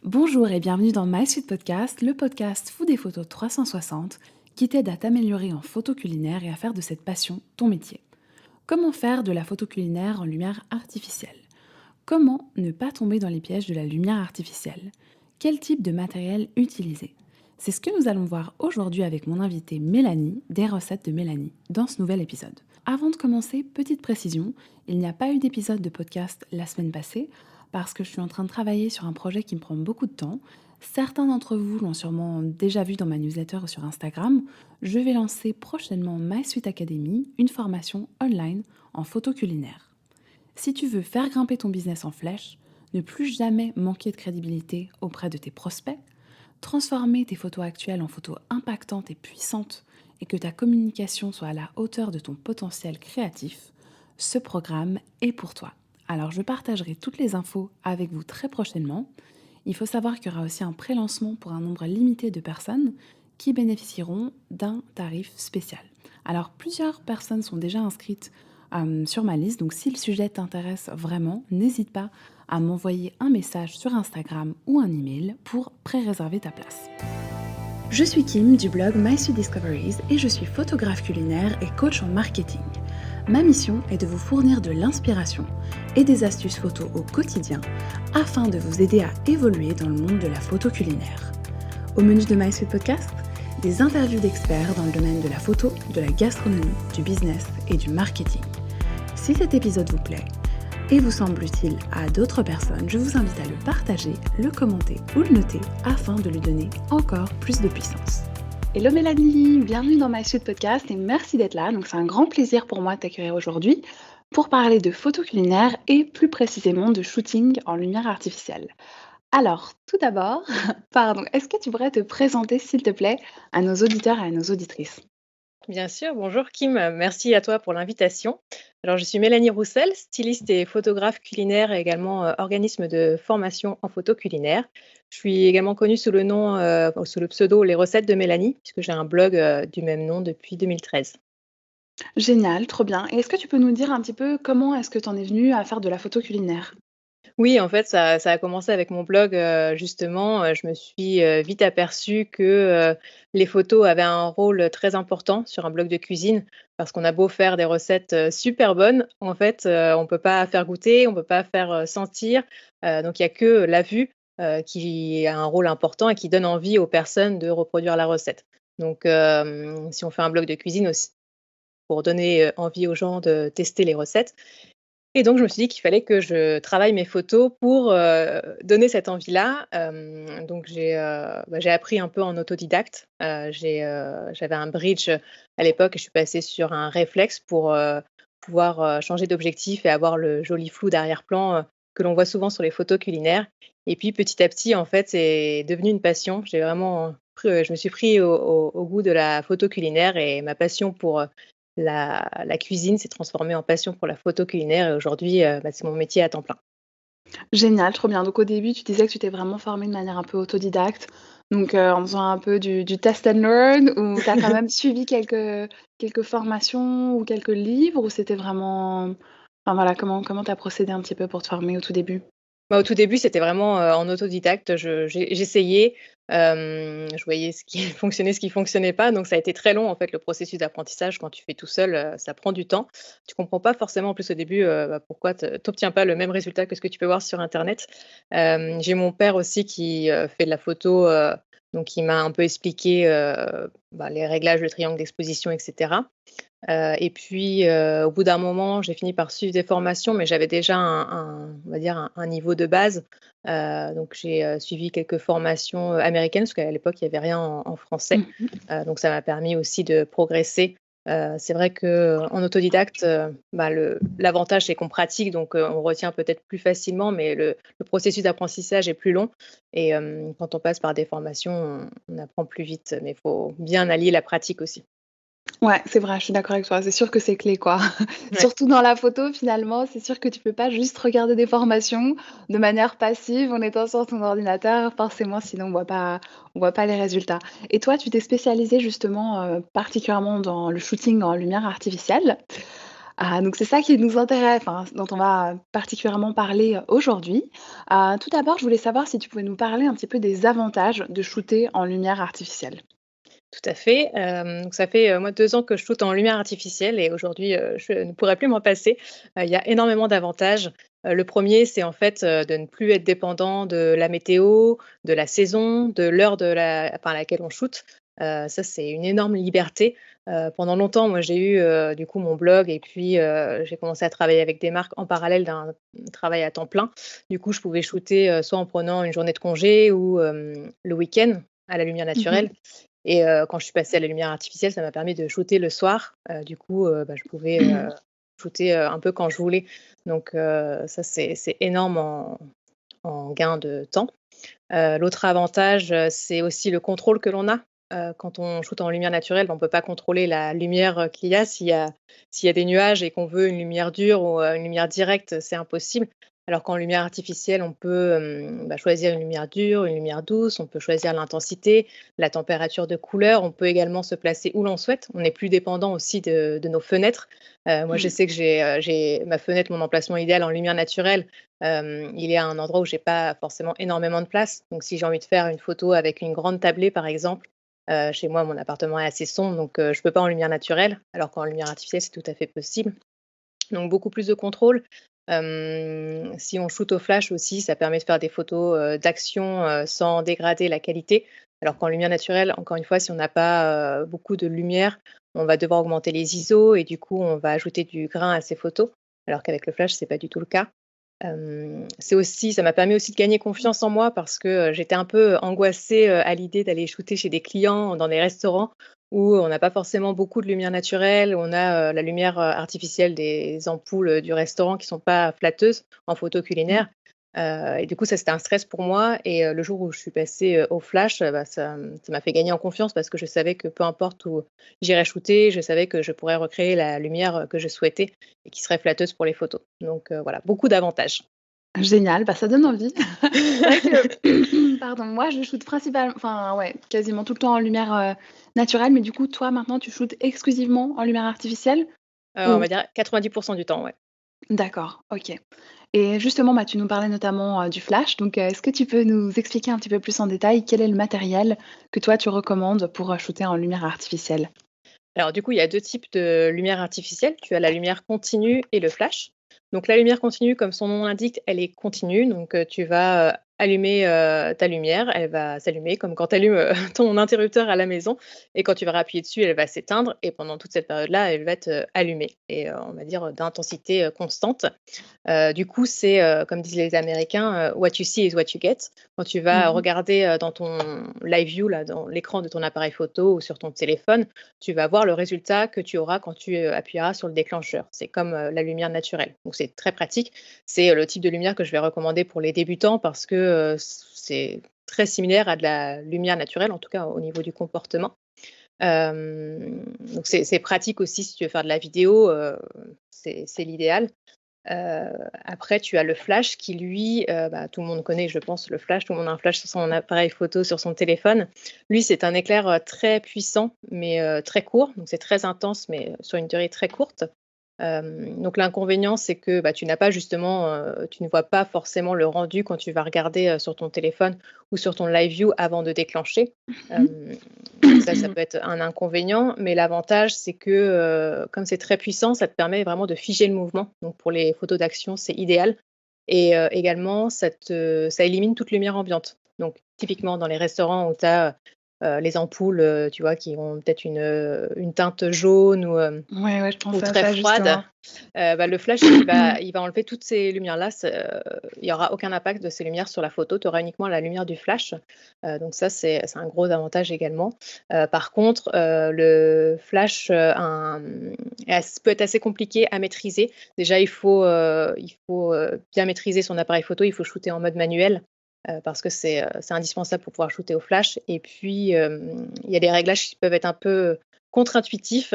Bonjour et bienvenue dans My Sweet Podcast, le podcast Fou des photos 360 qui t'aide à t'améliorer en photo culinaire et à faire de cette passion ton métier. Comment faire de la photo culinaire en lumière artificielle? Comment ne pas tomber dans les pièges de la lumière artificielle? Quel type de matériel utiliser? C'est ce que nous allons voir aujourd'hui avec mon invitée Mélanie, des recettes de Mélanie, dans ce nouvel épisode. Avant de commencer, petite précision, il n'y a pas eu d'épisode de podcast la semaine passée parce que je suis en train de travailler sur un projet qui me prend beaucoup de temps. Certains d'entre vous l'ont sûrement déjà vu dans ma newsletter ou sur Instagram. Je vais lancer prochainement My Sweet Academy, une formation online en photo culinaire. Si tu veux faire grimper ton business en flèche, ne plus jamais manquer de crédibilité auprès de tes prospects, transformer tes photos actuelles en photos impactantes et puissantes et que ta communication soit à la hauteur de ton potentiel créatif, ce programme est pour toi. Alors je partagerai toutes les infos avec vous très prochainement. Il faut savoir qu'il y aura aussi un pré-lancement pour un nombre limité de personnes qui bénéficieront d'un tarif spécial. Alors plusieurs personnes sont déjà inscrites sur ma liste, donc si le sujet t'intéresse vraiment, n'hésite pas à m'envoyer un message sur Instagram ou un email pour pré-réserver ta place. Je suis Kim du blog My Sweet Discoveries et je suis photographe culinaire et coach en marketing. Ma mission est de vous fournir de l'inspiration et des astuces photos au quotidien afin de vous aider à évoluer dans le monde de la photo culinaire. Au menu de My Sweet Podcast, des interviews d'experts dans le domaine de la photo, de la gastronomie, du business et du marketing. Si cet épisode vous plaît et vous semble utile à d'autres personnes, je vous invite à le partager, le commenter ou le noter afin de lui donner encore plus de puissance. Hello Mélanie, bienvenue dans My Sweet Podcast et merci d'être là. Donc c'est un grand plaisir pour moi de t'accueillir aujourd'hui pour parler de photo culinaire et plus précisément de shooting en lumière artificielle. Alors, tout d'abord, pardon, est-ce que tu pourrais te présenter s'il te plaît à nos auditeurs et à nos auditrices? Bien sûr, bonjour Kim, merci à toi pour l'invitation. Alors je suis Mélanie Roussel, styliste et photographe culinaire et également organisme de formation en photo culinaire. Je suis également connue sous le nom, sous le pseudo Les recettes de Mélanie, puisque j'ai un blog du même nom depuis 2013. Génial, trop bien. Et est-ce que tu peux nous dire un petit peu comment est-ce que tu en es venue à faire de la photo culinaire? Oui, en fait, ça a commencé avec mon blog, justement, je me suis, vite aperçue que, les photos avaient un rôle très important sur un blog de cuisine. Parce qu'on a beau faire des recettes, super bonnes, en fait, on peut pas faire goûter, on peut pas faire, sentir, donc il y a que la vue, qui a un rôle important et qui donne envie aux personnes de reproduire la recette. Donc si on fait un blog de cuisine aussi pour donner, envie aux gens de tester les recettes, et donc je me suis dit qu'il fallait que je travaille mes photos pour, donner cette envie-là. Donc j'ai appris un peu en autodidacte. J'avais un bridge, à l'époque et je suis passée sur un réflexe pour, pouvoir, changer d'objectif et avoir le joli flou d'arrière-plan, que l'on voit souvent sur les photos culinaires. Et puis petit à petit, en fait, c'est devenu une passion. J'ai vraiment pris, je me suis pris au goût de la photo culinaire et ma passion pour, la cuisine s'est transformée en passion pour la photo culinaire et aujourd'hui, c'est mon métier à temps plein. Génial, trop bien. Donc au début, tu disais que tu t'es vraiment formée de manière un peu autodidacte, donc en faisant un peu du test and learn ou tu as quand même suivi quelques formations ou quelques livres ou c'était vraiment enfin voilà, comment tu as procédé un petit peu pour te former au tout début? Bah, au tout début, c'était vraiment, en autodidacte. J'essayais, je voyais ce qui fonctionnait, ce qui fonctionnait pas, donc ça a été très long, en fait, le processus d'apprentissage. Quand tu fais tout seul, ça prend du temps. Tu comprends pas forcément, en plus, au début, pourquoi tu obtiens pas le même résultat que ce que tu peux voir sur internet. J'ai mon père aussi qui, fait de la photo, donc il m'a un peu expliqué, les réglages, le triangle d'exposition et cetera. Et puis, au bout d'un moment, j'ai fini par suivre des formations, mais j'avais déjà on va dire un niveau de base. Donc j'ai, suivi quelques formations, américaines, parce qu'à l'époque, il y avait rien en français. Mmh. Donc ça m'a permis aussi de progresser. C'est vrai qu'en autodidacte, le l'avantage, c'est qu'on pratique, donc on retient peut-être plus facilement, mais le processus d'apprentissage est plus long et quand on passe par des formations, on apprend plus vite, mais il faut bien allier la pratique aussi. Ouais, c'est vrai, je suis d'accord avec toi. C'est sûr que c'est clé, quoi. Ouais. Surtout dans la photo, finalement, c'est sûr que tu peux pas juste regarder des formations de manière passive en étant sur ton ordinateur. Forcément, sinon on voit pas les résultats. Et toi, tu t'es spécialisée justement, particulièrement dans le shooting en lumière artificielle. Ah, donc c'est ça qui nous intéresse, enfin, dont on va particulièrement parler, aujourd'hui. Tout d'abord, je voulais savoir si tu pouvais nous parler un petit peu des avantages de shooter en lumière artificielle? Tout à fait, donc ça fait, moi 2 ans que je shoote en lumière artificielle et aujourd'hui, je ne pourrais plus m'en passer. Il y a énormément d'avantages. Le 1er, c'est en fait, de ne plus être dépendant de la météo, de la saison, de l'heure de la enfin, à laquelle on shoote. Ça, c'est une énorme liberté. Pendant longtemps, moi, j'ai eu, du coup, mon blog et puis, j'ai commencé à travailler avec des marques en parallèle d'un travail à temps plein. Du coup, je pouvais shooter, soit en prenant une journée de congé ou, le week-end à la lumière Mmh. naturelle. Et quand je suis passée à la lumière artificielle, ça m'a permis de shooter le soir. Du coup, bah, je pouvais, shooter, un peu quand je voulais. Donc ça, c'est énorme en gain de temps. L'autre avantage, c'est aussi le contrôle que l'on a. Quand on shoote en lumière naturelle, bah, on ne peut pas contrôler la lumière, qu'il y a. S'il y a des nuages et qu'on veut une lumière dure ou, une lumière directe, c'est impossible. Alors qu'en lumière artificielle, on peut, bah, choisir une lumière dure, une lumière douce, on peut choisir l'intensité, la température de couleur. On peut également se placer où l'on souhaite. On n'est plus dépendant aussi de nos fenêtres. Moi, je Mmh. sais que j'ai ma fenêtre, mon emplacement idéal en lumière naturelle. Il est à un endroit où j'ai pas forcément énormément de place. Donc si j'ai envie de faire une photo avec une grande tablée, par exemple, chez moi, mon appartement est assez sombre, donc je peux pas en lumière naturelle, alors qu'en lumière artificielle, c'est tout à fait possible. Donc beaucoup plus de contrôle. Si on shoot au flash aussi, ça permet de faire des photos, d'action, sans dégrader la qualité. Alors qu'en lumière naturelle, encore une fois, si on n'a pas, beaucoup de lumière, on va devoir augmenter les ISO et du coup, on va ajouter du grain à ces photos, alors qu'avec le flash, c'est pas du tout le cas. C'est aussi ça m'a permis aussi de gagner confiance en moi parce que, j'étais un peu angoissée, à l'idée d'aller shooter chez des clients dans des restaurants où on n'a pas forcément beaucoup de lumière naturelle, où on a, la lumière, artificielle des ampoules, du restaurant qui sont pas flatteuses en photo Mmh. culinaire. Et du coup, ça, c'était un stress pour moi et le jour où je suis passée, au flash, bah, ça m'a fait gagner en confiance parce que je savais que peu importe où j'irais shooter, je savais que je pourrais recréer la lumière, que je souhaitais et qui serait flatteuse pour les photos. Donc voilà, beaucoup d'avantages. Génial, bah, ça donne envie. C'est vrai que pardon, moi je shoote enfin ouais, quasiment tout le temps en lumière, naturelle, mais du coup, toi maintenant tu shootes exclusivement en lumière artificielle? On Ou va dire 90 du temps, ouais. d'accord, OK. Et justement, bah, tu nous parlais notamment, du flash, donc est-ce que tu peux nous expliquer un petit peu plus en détail quel est le matériel que toi tu recommandes pour, shooter en lumière artificielle? Alors du coup, il y a 2 types de lumière artificielle. Tu as la lumière continue et le flash. Donc la lumière continue, comme son nom l'indique, elle est continue. Donc tu vas, allumer, ta lumière, elle va s'allumer comme quand tu allumes, ton interrupteur à la maison et quand tu vas appuyer dessus, elle va s'éteindre et pendant toute cette période-là, elle va être, allumée et on va dire, d'intensité, constante. Du coup, c'est, comme disent les Américains, «What you see is what you get». Quand tu vas Mmh. regarder, dans ton live view, là, dans l'écran de ton appareil photo ou sur ton téléphone, tu vas voir le résultat que tu auras quand tu, appuieras sur le déclencheur. C'est comme, la lumière naturelle. Donc c'est très pratique. C'est, le type de lumière que je vais recommander pour les débutants parce que, c'est très similaire à de la lumière naturelle, en tout cas au niveau du comportement. Donc c'est pratique aussi si tu veux faire de la vidéo, c'est l'idéal. Après tu as le flash qui lui, bah, tout le monde connaît je pense le flash, tout le monde a un flash sur son appareil photo, sur son téléphone. Lui, c'est un éclair, très puissant mais, très court, donc c'est très intense mais, sur une durée très courte. Donc l'inconvénient, c'est que, bah, tu n'as pas justement, tu ne vois pas forcément le rendu quand tu vas regarder, sur ton téléphone ou sur ton live view avant de déclencher. Hem, donc ça peut être un inconvénient, mais l'avantage, c'est que, comme c'est très puissant, ça te permet vraiment de figer le mouvement. Donc pour les photos d'action, c'est idéal et également ça élimine toute lumière ambiante. Donc typiquement dans les restaurants où tu as, les ampoules, tu vois, qui ont peut-être une teinte jaune Ouais, ouais, je ou pensais à très ça froide, justement. bah, le flash il va enlever toutes ces lumières-là, il y aura aucun impact de ces lumières sur la photo, tu auras uniquement la lumière du flash, donc ça c'est un gros avantage également. Par contre, le flash, peut être assez compliqué à maîtriser. Déjà il faut bien maîtriser son appareil photo, il faut shooter en mode manuel, parce que c'est indispensable pour pouvoir shooter au flash et puis, il y a des réglages qui peuvent être un peu contre-intuitifs.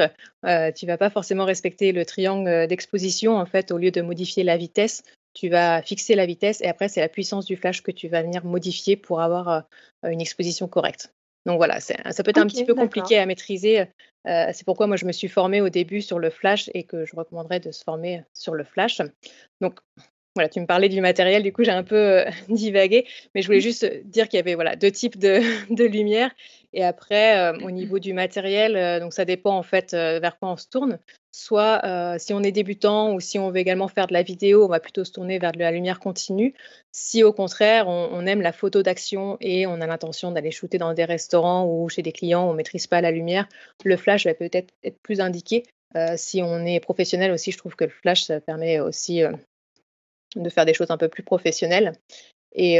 Tu vas pas forcément respecter le triangle, d'exposition. En fait, au lieu de modifier la vitesse, tu vas fixer la vitesse et après c'est la puissance du flash que tu vas venir modifier pour avoir, une exposition correcte. Donc voilà, ça peut être un petit OK, peu d'accord. compliqué à maîtriser, c'est pourquoi moi je me suis formée au début sur le flash et que je recommanderais de se former sur le flash. Donc voilà, tu me parlais du matériel, du coup j'ai un peu, divagué, mais je voulais juste, dire qu'il y avait voilà 2 types de de lumière et après, au niveau du matériel, donc ça dépend en fait, vers quoi on se tourne. Soit, si on est débutant ou si on veut également faire de la vidéo, on va plutôt se tourner vers de la lumière continue. Si au contraire on aime la photo d'action et on a l'intention d'aller shooter dans des restaurants ou chez des clients, on maîtrise pas la lumière, le flash va peut-être être plus indiqué. Si on est professionnel aussi, je trouve que le flash, ça permet aussi, de faire des choses un peu plus professionnelles et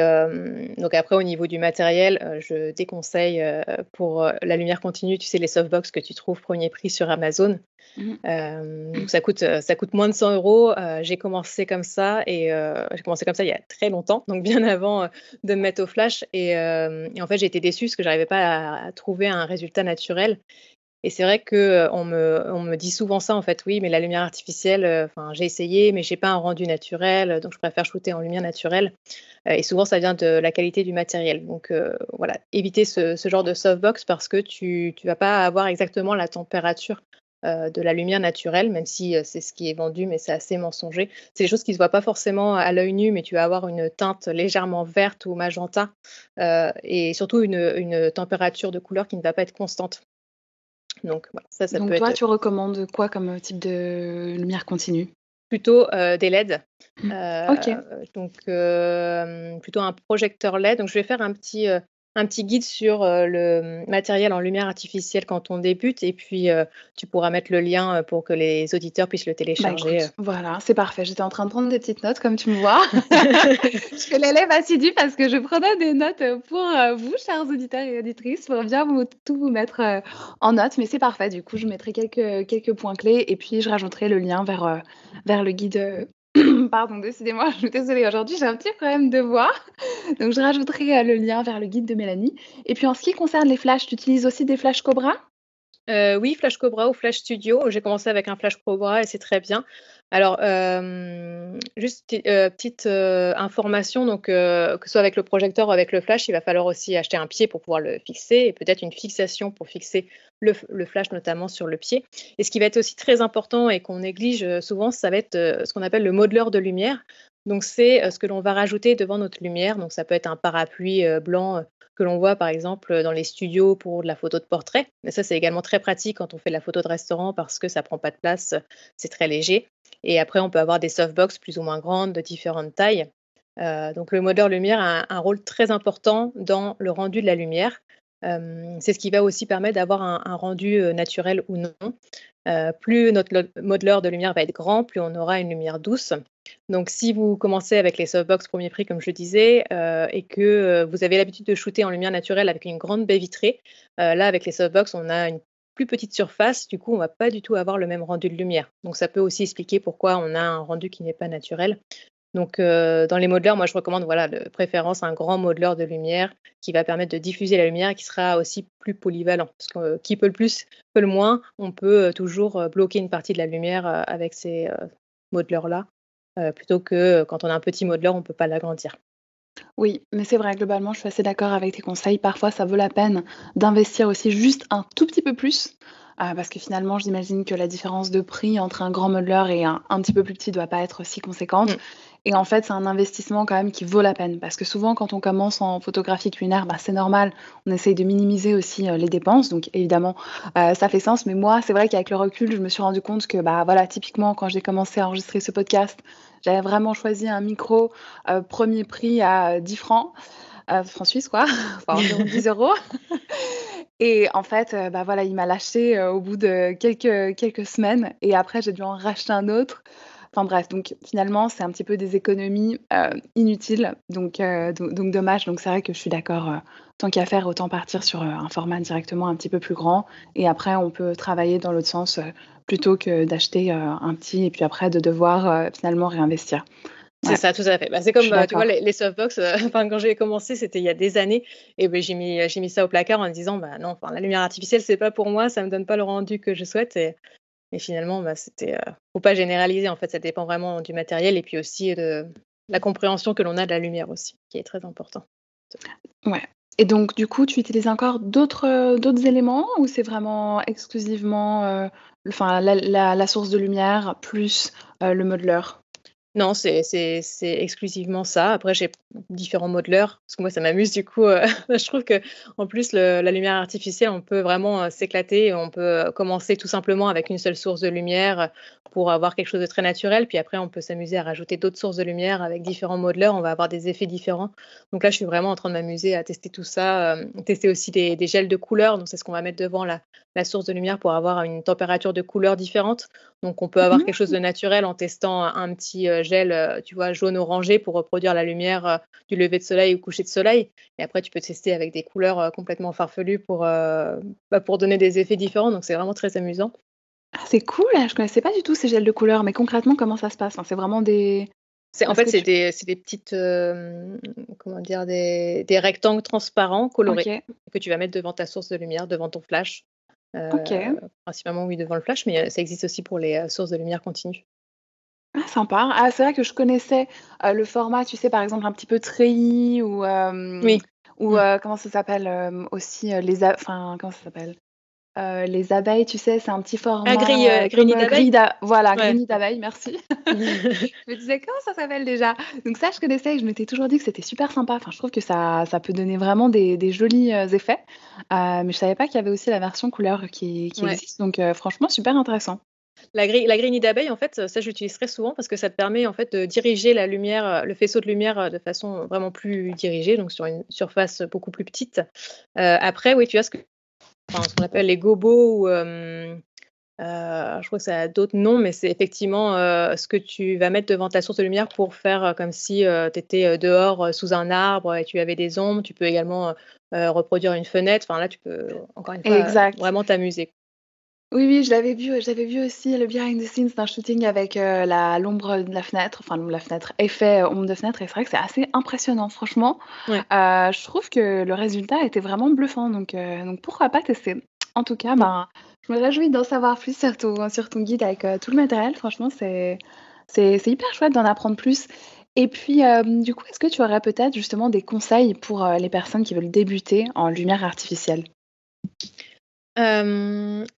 donc après au niveau du matériel, je déconseille, pour, la lumière continue, tu sais les softbox que tu trouves premier prix sur Amazon. Mmh. Donc ça coûte moins de 100 €. J'ai commencé comme ça et j'ai commencé comme ça il y a très longtemps, donc bien avant, de me mettre au flash et en fait j'ai été déçue parce que j'arrivais pas à trouver un résultat naturel et c'est vrai que, on me dit souvent ça en fait: «Oui, mais la lumière artificielle, enfin j'ai essayé, mais j'ai pas un rendu naturel, donc je préfère shooter en lumière naturelle». Et souvent ça vient de la qualité du matériel. Donc voilà, éviter ce genre de softbox parce que tu vas pas avoir exactement la température, de la lumière naturelle, même si, c'est ce qui est vendu, mais c'est assez mensonger. C'est des choses qui se voient pas forcément à l'œil nu, mais tu vas avoir une teinte légèrement verte ou magenta, et surtout une température de couleur qui ne va pas être constante. Donc voilà, ça peut Donc toi, être tu recommandes quoi comme, type de lumière continue? plutôt, des LED. OK. Donc plutôt un projecteur LED. Donc je vais faire un petit guide sur, le matériel en lumière artificielle quand on débute et puis, tu pourras mettre le lien, pour que les auditeurs puissent le Bah, télécharger. écoute, voilà, c'est parfait. J'étais en train de prendre des petites notes comme tu me vois. Je fais l'élève assidue parce que je prenais des notes, pour, vous, chers auditeurs et auditrices, pour bien vous mettre, en notes. Mais c'est parfait, du coup, je mettrai quelques points clés et puis je rajouterai le lien vers le guide, pardon, décidément, je suis désolée, aujourd'hui, j'ai un petit problème de voix. Donc je rajouterai, le lien vers le guide de Mélanie et puis en ce qui concerne les flashs, tu utilises aussi des flashs Cobra? Oui, Flash Cobra ou Flash Studio. J'ai commencé avec un Flash Cobra et c'est très bien. Alors, juste petite, information donc, que ce soit avec le projecteur ou avec le flash, il va falloir aussi acheter un pied pour pouvoir le fixer et peut-être une fixation pour fixer le flash notamment sur le pied et ce qui va être aussi très important et qu'on néglige, souvent, ça va être, ce qu'on appelle le modeleur de lumière. Donc c'est, ce que l'on va rajouter devant notre lumière. Donc ça peut être un parapluie, blanc, que l'on voit par exemple, dans les studios pour de la photo de portrait. Mais ça, c'est également très pratique quand on fait de la photo de restaurant parce que ça prend pas de place, c'est très léger et après on peut avoir des softbox plus ou moins grandes de différentes tailles. Donc le modeur lumière a un rôle très important dans le rendu de la lumière. C'est ce qui va aussi permettre d'avoir un rendu, naturel ou non. Plus notre modeleur de lumière va être grand, plus on aura une lumière douce. Donc si vous commencez avec les softbox premier prix comme je disais, et que, vous avez l'habitude de shooter en lumière naturelle avec une grande baie vitrée, là avec les softbox on a une plus petite surface, du coup on va pas du tout avoir le même rendu de lumière. Donc ça peut aussi expliquer pourquoi on a un rendu qui n'est pas naturel. Donc dans les modeleurs, moi je recommande voilà de préférence un grand modeleur de lumière qui va permettre de diffuser la lumière et qui sera aussi plus polyvalent. Parce que qui peut le plus, peut le moins, on peut, toujours, bloquer une partie de la lumière, avec ces, modeleurs-là, plutôt que, quand on a un petit modeleur, on ne peut pas l'agrandir. Oui, mais c'est vrai, globalement, je suis assez d'accord avec tes conseils. Parfois, ça vaut la peine d'investir aussi juste un tout petit peu plus, parce que finalement, j'imagine que la différence de prix entre un grand modeleur et un petit peu plus petit doit pas être si conséquente. Mmh. Et en fait, c'est un investissement quand même qui vaut la peine, parce que souvent, quand on commence en photographie culinaire, bah, c'est normal, on essaye de minimiser aussi, les dépenses, donc évidemment, ça fait sens. Mais moi, c'est vrai qu'avec le recul, je me suis rendu compte que, bah, voilà, typiquement, quand j'ai commencé à enregistrer ce podcast, j'avais vraiment choisi un micro, 1er prix à 10 francs, francs suisses quoi, enfin environ 10 €. Et en fait, bah, voilà, il m'a lâché, au bout de quelques semaines et après j'ai dû en racheter un autre. Enfin bref, donc finalement, c'est un petit peu des économies, inutiles, donc dommage. Donc c'est vrai que je suis d'accord, tant qu'à faire, autant partir sur, un format directement un petit peu plus grand et après on peut travailler dans l'autre sens, plutôt que d'acheter, un petit et puis après de devoir, finalement réinvestir. C'est Ouais, ça, tout à fait. Bah, c'est je suis comme, tu vois d'accord. les softbox, enfin quand j'ai commencé, c'était il y a des années et beh, j'ai mis ça au placard en me disant: «Bah, non, enfin la lumière artificielle, c'est pas pour moi, ça me donne pas le rendu que je souhaite» et finalement, bah, c'était, faut pas généraliser en fait, ça dépend vraiment du matériel et puis aussi de la compréhension que l'on a de la lumière aussi, qui est très important. Ouais. Et donc du coup, tu utilises encore d'autres éléments ou c'est vraiment exclusivement, enfin la source de lumière plus, le modeleur? Non, c'est exclusivement ça. Après, j'ai différents modeleurs, parce que moi, ça m'amuse du coup, je trouve qu'en plus la lumière artificielle, on peut vraiment, s'éclater. On peut, commencer tout simplement avec une seule source de lumière, pour avoir quelque chose de très naturel. Puis après, on peut s'amuser à rajouter d'autres sources de lumière avec différents modeleurs. On va avoir des effets différents. Donc là, je suis vraiment en train de m'amuser à tester tout ça, tester aussi des gels de couleurs. Donc c'est ce qu'on va mettre devant la source de lumière pour avoir une température de couleur différente. Donc on peut avoir quelque chose de naturel en testant un petit, gel, tu vois, jaune orangé pour reproduire la lumière, du lever de soleil ou coucher de soleil et après tu peux tester avec des couleurs, complètement farfelues pour donner des effets différents, donc c'est vraiment très amusant. Ah c'est cool, je connaissais pas du tout ces gels de couleurs, mais concrètement comment ça se passe? Enfin, c'est vraiment des C'est en est-ce fait, que tu c'est des petites, comment dire? Des rectangles transparents colorés OK, que tu vas mettre devant ta source de lumière, devant ton flash, OK. principalement, oui, devant le flash, mais ça existe aussi pour les, sources de lumière continue. Ah sympa. Ah c'est vrai que je connaissais, le format, tu sais, par exemple un petit peu treillis Oui. ou Mmh. comment ça s'appelle? Aussi, les a enfin comment ça s'appelle? Les abeilles, tu sais, c'est un petit Ah, format, grille comme, nid d'abeille? grille d'a voilà, Ouais. grille d'abeilles, merci. Je me disais: «Comment ça s'appelle déjà?» Donc ça, je connaissais et je m'étais toujours dit que c'était super sympa. Enfin, je trouve que ça peut donner vraiment des jolis, effets, mais je savais pas qu'il y avait aussi la version couleur qui Ouais. existe, donc franchement super intéressant. La grille nid d'abeille, en fait, ça j'utilise très souvent parce que ça te permet, en fait, de diriger la lumière, le faisceau de lumière, de façon vraiment plus dirigée, donc sur une surface beaucoup plus petite. Après, oui, tu as ce qu'on appelle les gobos ou je crois que ça a d'autres noms, mais c'est effectivement, ce que tu vas mettre devant ta source de lumière pour faire, comme si, tu étais, dehors, sous un arbre et tu avais des ombres. Tu peux également, reproduire une fenêtre. Enfin là, tu peux, encore une fois, Exact. vraiment t'amuser. Oui, oui, j'avais vu aussi le behind the scenes d'un shooting avec, la l'ombre de la fenêtre, enfin l'ombre de la fenêtre, effet, ombre de fenêtre et c'est vrai que c'est assez impressionnant franchement. Ouais. Je trouve que le résultat était vraiment bluffant donc pourquoi pas tester? En tout cas, Mmh. ben, je me réjouis d'en savoir plus sur ton guide avec, tout le matériel. Franchement, c'est hyper chouette d'en apprendre plus et puis, du coup, est-ce que tu aurais peut-être justement des conseils pour, les personnes qui veulent débuter en lumière artificielle?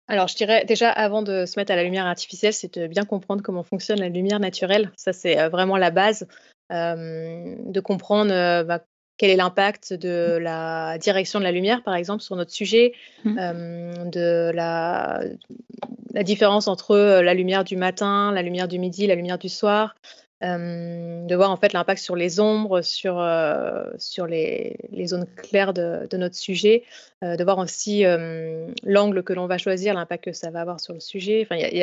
Alors je dirais déjà avant de se mettre à la lumière artificielle, c'est de bien comprendre comment fonctionne la lumière naturelle. Ça, c'est, vraiment la base, de comprendre, quel est l'impact de la direction de la lumière, par exemple, sur notre sujet, Mmh. de la différence entre, la lumière du matin, la lumière du midi, la lumière du soir, de voir en fait l'impact sur les ombres, sur les zones claires de notre sujet, de voir aussi, l'angle que l'on va choisir, l'impact que ça va avoir sur le sujet. Enfin, il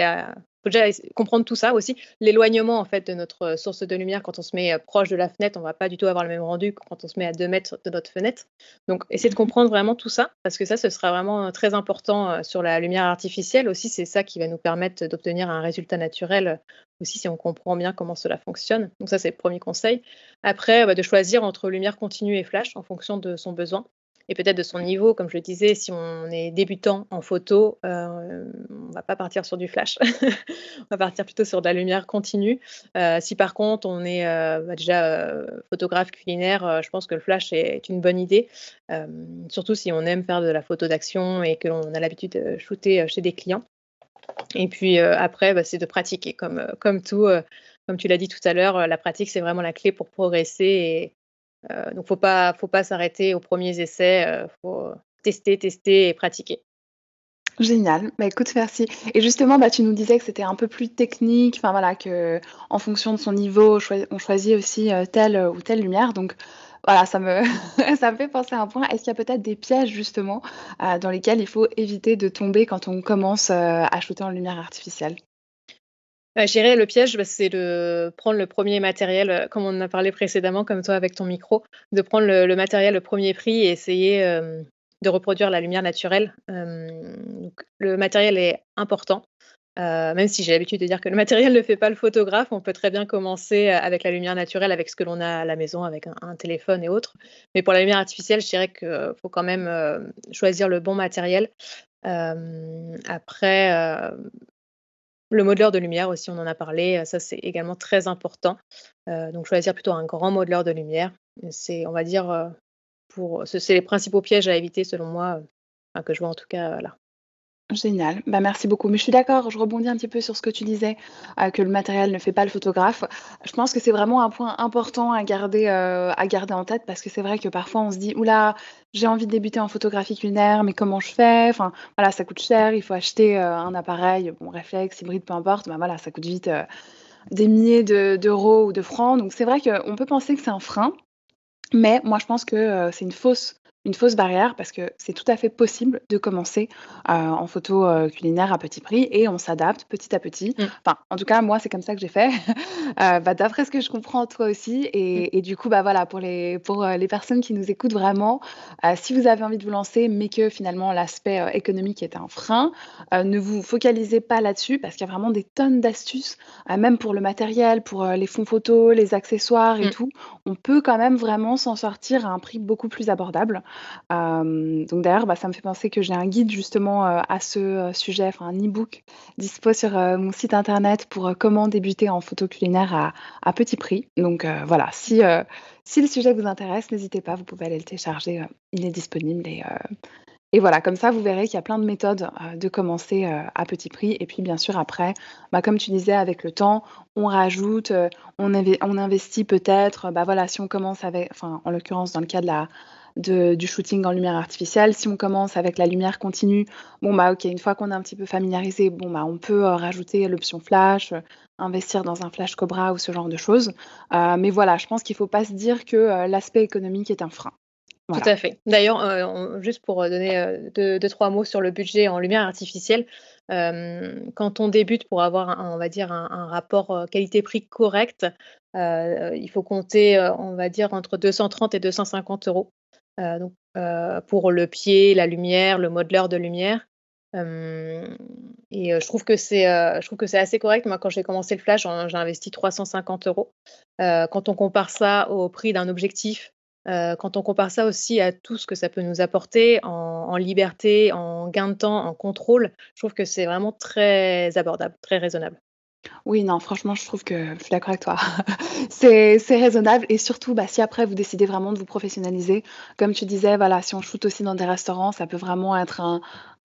faut déjà comprendre tout ça aussi. L'éloignement en fait de notre source de lumière quand on se met, proche de la fenêtre, on va pas du tout avoir le même rendu que quand on se met à 2 mètres de notre fenêtre. Donc essayer de Mmh. comprendre vraiment tout ça, parce que ça, ce sera vraiment, très important, sur la lumière artificielle aussi. C'est ça qui va nous permettre d'obtenir un résultat naturel, aussi si on comprend bien comment cela fonctionne. Donc ça, c'est le premier conseil. Après, de choisir entre lumière continue et flash en fonction de son besoin et peut-être de son niveau. Comme je le disais, si on est débutant en photo, on va pas partir sur du flash. On va partir plutôt sur de la lumière continue. Si par contre on est, déjà, photographe culinaire, je pense que le flash est une bonne idée. Surtout si on aime faire de la photo d'action et que l'on a l'habitude de shooter, chez des clients. Et puis, après, c'est de pratiquer comme tout, comme tu l'as dit tout à l'heure, la pratique, c'est vraiment la clé pour progresser et donc faut pas s'arrêter aux premiers essais, faut tester, tester et pratiquer. Génial, bah, écoute merci et justement, bah, tu nous disais que c'était un peu plus technique, enfin voilà, que en fonction de son niveau, on choisit aussi, telle, ou telle lumière donc voilà, ça me ça me fait penser à un point. Est-ce qu'il y a peut-être des pièges justement, dans lesquels il faut éviter de tomber quand on commence, à shooter en lumière artificielle? Je dirais le piège, c'est de prendre le premier matériel, comme on en a parlé précédemment, comme toi avec ton micro, de prendre le matériel, le premier prix et essayer, de reproduire la lumière naturelle. Donc le matériel est important, même si j'ai l'habitude de dire que le matériel ne fait pas le photographe. On peut très bien commencer, avec la lumière naturelle, avec ce que l'on a à la maison, avec un téléphone et autres. Mais pour la lumière artificielle, je dirais qu'il faut quand même, choisir le bon matériel. Après, le modeleur de lumière aussi, on en a parlé, ça c'est également très important. Donc choisir plutôt un grand modeleur de lumière. C'est, on va dire, c'est les principaux pièges à éviter selon moi, enfin que je vois en tout cas, là. Génial, bah, merci beaucoup. Mais je suis d'accord, je rebondis un petit peu sur ce que tu disais, que le matériel ne fait pas le photographe. Je pense que c'est vraiment un point important à garder en tête parce que c'est vrai que parfois on se dit: «Ouh là, j'ai envie de débuter en photographie culinaire, mais comment je fais?» Enfin, voilà, ça coûte cher, il faut acheter, un appareil, bon réflexe, hybride, peu importe, bah, voilà, ça coûte vite, des milliers d'euros ou de francs. Donc c'est vrai qu'on peut penser que c'est un frein, mais moi, je pense que, c'est une fausse barrière parce que c'est tout à fait possible de commencer, en photo, culinaire à petit prix et on s'adapte petit à petit. Mmh, Enfin, en tout cas, moi, c'est comme ça que j'ai fait. Bah, d'après ce que je comprends, toi aussi mmh, et du coup, bah, voilà, pour, les personnes qui nous écoutent vraiment, si vous avez envie de vous lancer, mais que finalement l'aspect, économique est un frein, ne vous focalisez pas là-dessus parce qu'il y a vraiment des tonnes d'astuces, même pour le matériel, pour, les fonds photos, les accessoires et mmh. tout. On peut quand même vraiment s'en sortir à un prix beaucoup plus abordable. Donc d'ailleurs, bah, ça me fait penser que j'ai un guide justement, à ce, sujet, enfin un e-book dispo sur, mon site internet pour, comment débuter en photo culinaire à petit prix. Donc, voilà, si le sujet vous intéresse, n'hésitez pas, vous pouvez aller le télécharger, il est disponible et voilà, comme ça, vous verrez qu'il y a plein de méthodes, de commencer, à petit prix et puis bien sûr après, bah, comme tu disais avec le temps, on rajoute, on investit peut-être, bah, voilà, si on commence avec enfin, en l'occurrence dans le cas du shooting en lumière artificielle, si on commence avec la lumière continue, bon, bah, OK, une fois qu'on est un petit peu familiarisé, bon, bah, on peut, rajouter l'option flash, investir dans un flash Cobra ou ce genre de choses. Mais voilà, je pense qu'il faut pas se dire que, l'aspect économique est un frein. Tout Voilà. à fait. D'ailleurs, on juste pour, donner, 2-3 mots sur le budget en lumière artificielle, quand on débute pour avoir on va dire un rapport, qualité-prix correct, il faut compter, on va dire entre 230 et 250 €, donc pour le pied, la lumière, le modeleur de lumière, hem et je trouve que c'est assez correct. Moi, quand j'ai commencé le flash, j'ai investi 350 €. Quand on compare ça au prix d'un objectif, quand on compare ça aussi à tout ce que ça peut nous apporter en liberté, en gain de temps, en contrôle, je trouve que c'est vraiment très abordable, très raisonnable. Oui, non, franchement, je trouve que je suis d'accord avec toi. C'est raisonnable et surtout, bah, si après vous décidez vraiment de vous professionnaliser, comme tu disais, voilà, si on shoot aussi dans des restaurants, ça peut vraiment être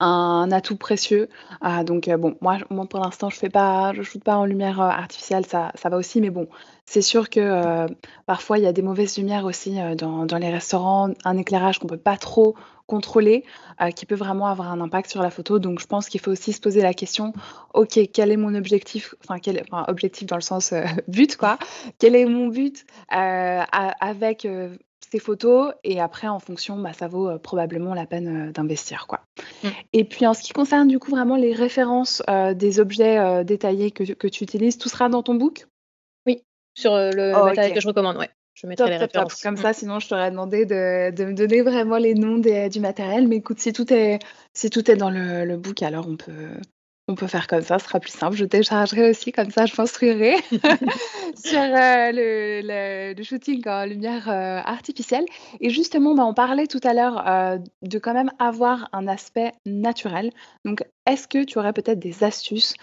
un atout précieux. Donc bon, moi pour l'instant, je shoote pas en lumière, artificielle, ça va aussi, mais bon, c'est sûr que, parfois il y a des mauvaises lumières aussi, dans les restaurants, un éclairage qu'on peut pas trop contrôler, qui peut vraiment avoir un impact sur la photo. Donc je pense qu'il faut aussi se poser la question: OK, quel est mon objectif? Enfin objectif dans le sens, but quoi. Quel est mon but, avec, ces photos? Et après en fonction, bah, ça vaut, probablement la peine, d'investir quoi. Mmh. Et puis en ce qui concerne du coup vraiment les références, des objets, détaillés que tu utilises, tout sera dans ton book? Oui, sur, le matériel que OK. je recommande, ouais. Je mettrai Top, les top, top. références. Comme Mmh. ça, sinon je t'aurais demandé de me donner vraiment les noms du matériel. Mais écoute, si tout est dans le book, alors on peut faire comme ça, ce sera plus simple. Je téléchargerai aussi, comme ça je m'instruirai sur, le shooting en lumière, artificielle. Et justement, bah, on parlait tout à l'heure, de quand même avoir un aspect naturel. Donc est-ce que tu aurais peut-être des astuces,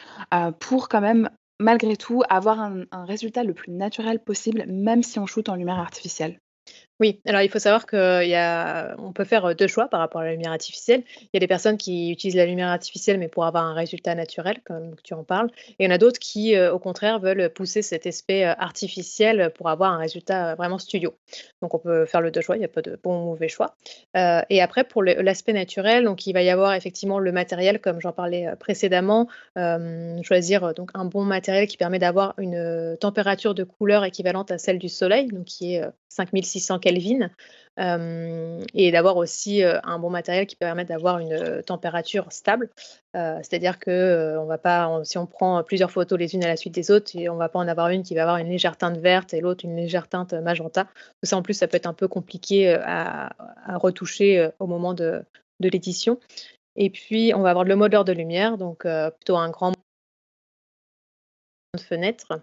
pour quand même malgré tout, avoir un résultat le plus naturel possible, même si on shoot en lumière artificielle. Oui, alors il faut savoir on peut faire, 2 choix par rapport à la lumière artificielle. Il y a des personnes qui utilisent la lumière artificielle, mais pour avoir un résultat naturel, comme tu en parles. Et il y en a d'autres qui, au contraire, veulent pousser cet aspect, artificiel, pour avoir un résultat, vraiment studio. Donc on peut faire le 2 choix, il y a pas de bon ou mauvais choix. Et après pour l'aspect naturel, donc il va y avoir effectivement le matériel comme j'en parlais, précédemment. Choisir, donc un bon matériel qui permet d'avoir une, température de couleur équivalente à celle du soleil, donc qui est, 5600 Kelvin. Et d'avoir aussi, un bon matériel qui permet d'avoir une, température stable. C'est-à-dire que, on va pas si on prend plusieurs photos les unes à la suite des autres et on va pas en avoir une qui va avoir une légère teinte verte et l'autre une légère teinte, magenta. Ça en plus, ça peut être un peu compliqué, à retoucher, au moment de l'édition. Et puis on va avoir le modeur de lumière, donc plutôt un grand de fenêtre.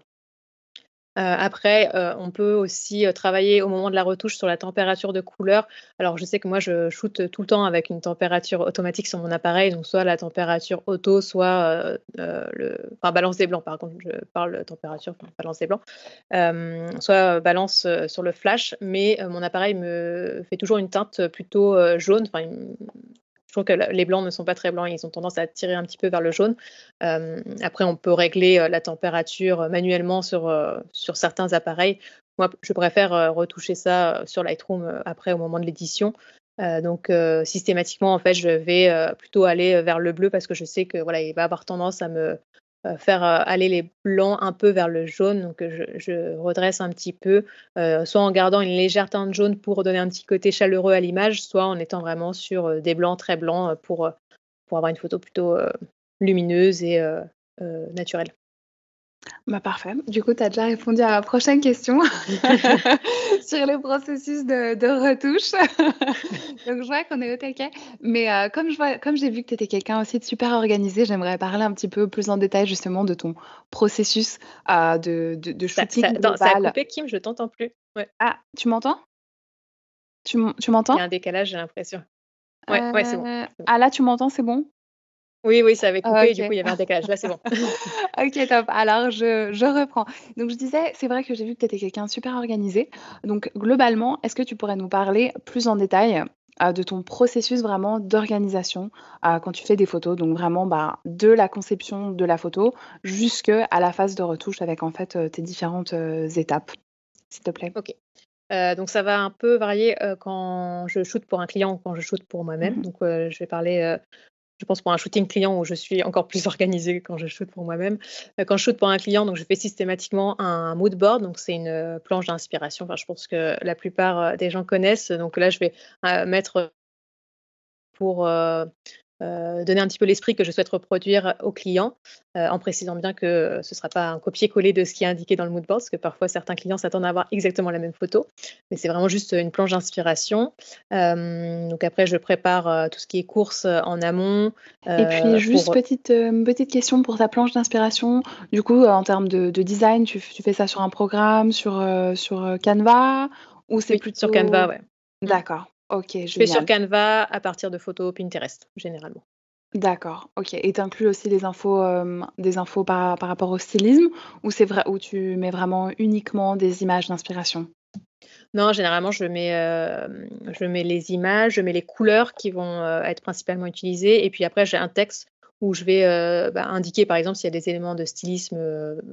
Après, on peut aussi, travailler au moment de la retouche sur la température de couleur. Alors je sais que moi je shoote tout le temps avec une température automatique sur mon appareil, donc soit la température auto, soit, balance des blancs par contre, je parle température, enfin balance des blancs. Soit, balance, sur le flash, mais, mon appareil me fait toujours une teinte, plutôt, jaune, enfin je trouve que le les blancs ne sont pas très blancs, ils ont tendance à tirer un petit peu vers le jaune. Après on peut régler, la température, manuellement sur certains appareils. Moi, je préfère, retoucher ça, sur Lightroom, après au moment de l'édition. Systématiquement, en fait, je vais, plutôt aller, vers le bleu parce que je sais que, voilà, il va avoir tendance à me, faire, aller les blancs un peu vers le jaune. Donc, je redresse un petit peu, soit en gardant une légère teinte jaune pour donner un petit côté chaleureux à l'image, soit en étant vraiment sur, des blancs très blancs, pour avoir une photo plutôt, lumineuse et naturelle. Bah, parfait. Du coup, tu as déjà répondu à la prochaine question sur le processus de retouche. Donc je vois qu'on est au taquet. Mais, comme j'ai vu que tu étais quelqu'un aussi de super organisé, j'aimerais parler un petit peu plus en détail justement de ton processus, de Ça shooting attends, ça a global. coupé Kim, je t'entends plus. Ouais, Ah, tu m'entends? Tu il y a m'entends? un décalage, j'ai l'impression. Ouais, ouais, c'est bon, c'est bon. Ah là, tu m'entends, c'est bon? Oui, oui, ça avait coupé et du coup, OK. il y avait un décalage. Là, c'est bon. OK, top. Alors je reprends. Donc je disais, c'est vrai que j'ai vu que tu étais quelqu'un de super organisé. Donc globalement, est-ce que tu pourrais nous parler plus en détail, de ton processus vraiment d'organisation, quand tu fais des photos? Donc vraiment, bah, de la conception de la photo jusqu'à la phase de retouche avec en fait, tes différentes, étapes, s'il te plaît? OK. Donc ça va un peu varier, quand je shoote pour un client ou quand je shoote pour moi-même. Mmh. Je vais parler, je pense pour un shooting client où je suis encore plus organisée que quand je shoote pour moi-même. Quand je shoote pour un client, donc je fais systématiquement un mood board, donc c'est une, planche d'inspiration. Enfin, je pense que la plupart, des gens connaissent. Donc là, je vais, mettre pour, donner un petit peu l'esprit que je souhaite reproduire au client, en précisant bien que ce ne sera pas un copier-coller de ce qui est indiqué dans le mood board, parce que parfois certains clients s'attendent à avoir exactement la même photo, mais c'est vraiment juste, une planche d'inspiration. Donc après je prépare, tout ce qui est courses, en amont, Et puis juste pour petite question pour ta planche d'inspiration. Du coup, en termes de design, tu fais ça sur un programme, sur Canva ou c'est oui, sur Canva, plutôt ouais. Mmh. d'accord, OK, Je fais sur génial. Canva à partir de photos Pinterest, généralement. D'accord, OK et tu inclus aussi les infos, des infos par rapport au stylisme ou c'est vrai ou tu mets vraiment uniquement des images d'inspiration? Non, généralement, je mets les images, je mets les couleurs qui vont, être principalement utilisées et puis après j'ai un texte où je vais, indiquer par exemple s'il y a des éléments de stylisme,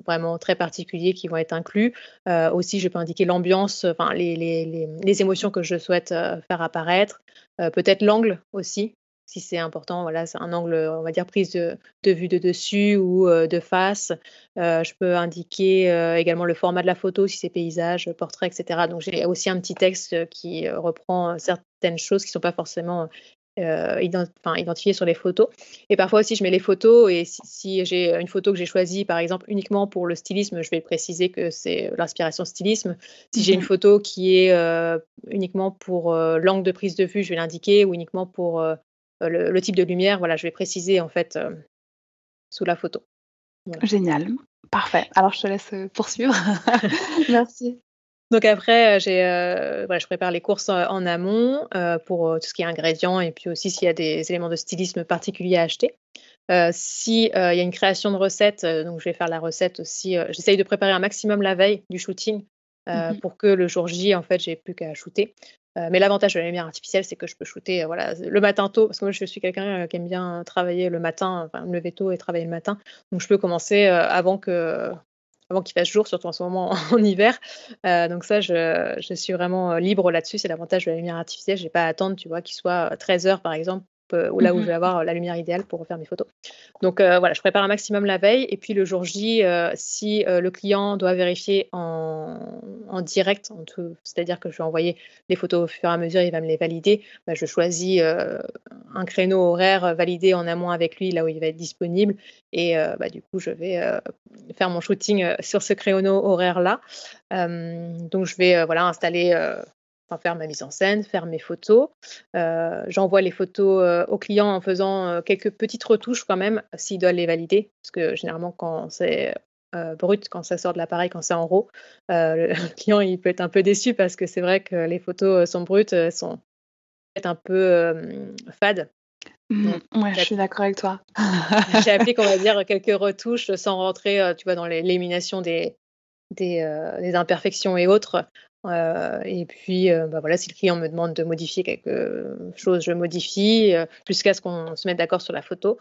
vraiment très particuliers qui vont être inclus. Aussi je peux indiquer l'ambiance, enfin les émotions que je souhaite, faire apparaître. Peut-être l'angle aussi, si c'est important, voilà, c'est un angle, on va dire prise de vue de dessus ou, de face. Je peux indiquer, également le format de la photo, si c'est paysage, portrait et cetera. Donc j'ai aussi un petit texte, qui, reprend, certaines choses qui ne sont pas forcément, identifiées sur les photos et parfois aussi je mets les photos et si j'ai, une photo que j'ai choisie, par exemple, uniquement pour le stylisme, je vais préciser que c'est, l'inspiration stylisme. Si j'ai une Mmh. photo qui est, uniquement pour, l'angle de prise de vue, je vais l'indiquer ou uniquement pour, le type de lumière, voilà, je vais préciser en fait, sous la photo. Voilà. Génial, parfait. Alors je te laisse, poursuivre. Merci. Donc après, voilà, je prépare les courses, en amont, pour, tout ce qui est ingrédients et puis aussi s'il y a des éléments de stylisme particuliers à acheter. Si, il y a une création de recette, donc je vais faire la recette aussi, j'essaye de préparer un maximum la veille du shooting, Mmh. pour que le jour J, en fait, j'ai plus qu'à shooter. Mais l'avantage de la lumière artificielle, c'est que je peux shooter, voilà, le matin tôt, parce que moi je suis quelqu'un, qui aime bien travailler le matin, enfin me lever tôt et travailler le matin. Donc je peux commencer, avant qu'il fasse jour, surtout en ce moment en hiver. Donc ça, je suis vraiment, libre là-dessus. C'est l'avantage de la lumière artificielle. J'ai pas à attendre, tu vois, qu'il soit, 13 heures par exemple, où là où je Mmh. vais avoir, la lumière idéale pour faire mes photos. Donc voilà, je prépare un maximum la veille et puis le jour J, si, le client doit vérifier en direct, c'est-à-dire que je vais envoyer les photos au fur et à mesure, il va me les valider, bah, je choisis, un créneau horaire, validé en amont avec lui, là où il va être disponible et du coup, je vais, faire mon shooting, sur ce créneau horaire-là. Donc je vais, voilà, faire ma mise en scène, faire mes photos. J'envoie les photos, au client en faisant, quelques petites retouches quand même, s'il doit les valider. Parce que généralement quand c'est brut quand ça sort de l'appareil, quand c'est en RAW. Le le client, il peut être un peu déçu parce que c'est vrai que les photos, sont brutes, elles sont peut-être un peu, fades. Donc Ouais, je suis d'accord avec toi. j'applique, on va dire, quelques retouches sans rentrer, tu vois, dans l'élimination des imperfections et autres. Et puis, bah, voilà, si le client me demande de modifier quelque chose, je modifie, jusqu'à ce qu'on se mette d'accord sur la photo.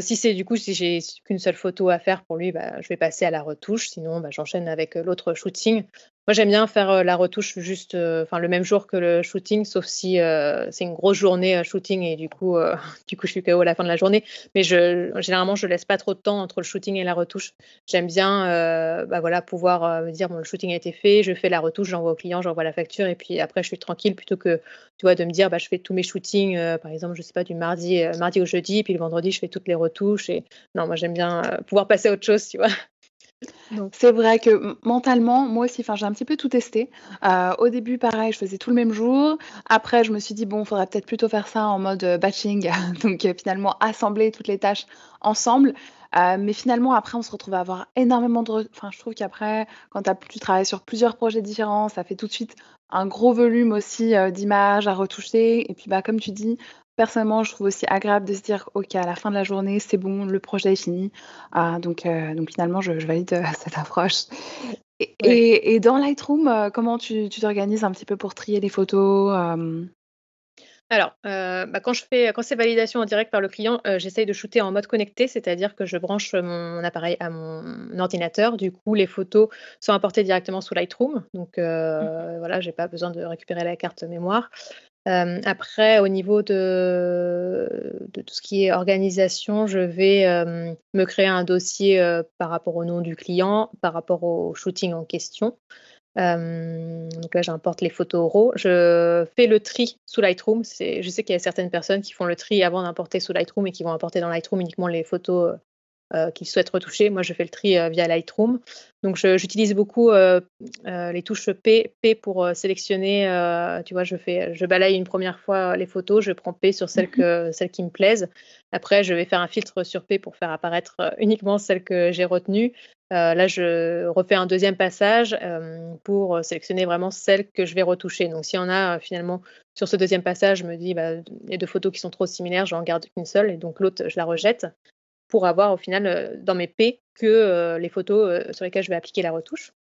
Si c'est du coup, si j'ai qu'une seule photo à faire pour lui, bah, je vais passer à la retouche, sinon, bah, j'enchaîne avec, l'autre shooting. Moi, j'aime bien faire, la retouche juste, enfin le même jour que le shooting, sauf si, c'est une grosse journée, shooting et du coup, du coup, je suis KO à la fin de la journée. Mais généralement, je laisse pas trop de temps entre le shooting et la retouche. J'aime bien, bah, voilà, pouvoir, me dire: «Bon, le shooting a été fait, je fais la retouche, j'envoie au client, j'envoie la facture et puis après je suis tranquille», plutôt que, tu vois, de me dire: «Bah, je fais tous mes shootings», par exemple, je sais pas, du mardi au jeudi, puis le vendredi, je fais toutes les retouches et non, moi, j'aime bien, pouvoir passer à autre chose, tu vois? Donc C'est vrai que mentalement, moi aussi, enfin, j'ai un petit peu tout testé. Au début, pareil, je faisais tout le même jour. Après, je me suis dit: «Bon, il faudrait peut-être plutôt faire ça en mode, batching», donc finalement assembler toutes les tâches ensemble. Mais finalement, après, on se retrouve à avoir énormément enfin, je trouve qu'après, quand tu travailles sur plusieurs projets différents, ça fait tout de suite un gros volume aussi, d'images à retoucher et puis, bah, comme tu dis, personnellement, je trouve aussi agréable de se dire: «OK, à la fin de la journée, c'est bon, le projet est fini». Donc finalement, je valide, cette approche et ouais. dans Lightroom, comment tu t'organises un petit peu pour trier les photos, Alors, bah, quand c'est validation en direct par le client, j'essaye de shooter en mode connecté, c'est-à-dire que je branche mon appareil à mon ordinateur. Du coup, les photos sont importées directement sous Lightroom. Donc, Mmh. voilà, j'ai pas besoin de récupérer la carte mémoire. Après au niveau de tout ce qui est organisation, je vais, me créer un dossier, par rapport au nom du client, par rapport au shooting en question. Donc là, j'importe les photos RAW. Je fais le tri sous Lightroom. Je sais qu'il y a certaines personnes qui font le tri avant d'importer sous Lightroom et qui vont importer dans Lightroom uniquement les photos, qu'ils souhaitent retoucher. Moi, je fais le tri, via Lightroom. Donc j'utilise beaucoup, les touches P pour, sélectionner, tu vois? Je balaye une première fois les photos, je prends P sur Mmh. celles qui me plaisent. Après, je vais faire un filtre sur P pour faire apparaître, uniquement celles que j'ai retenues. Là, je refais un deuxième passage, pour, sélectionner vraiment celles que je vais retoucher. Donc s'il y en a, finalement, sur ce deuxième passage, je me dis: «Bah, il y a 2 photos qui sont trop similaires, j'en garde qu'une seule et donc l'autre, je la rejette». Pour avoir au final, dans mes P que, les photos, sur lesquelles je vais appliquer la retouche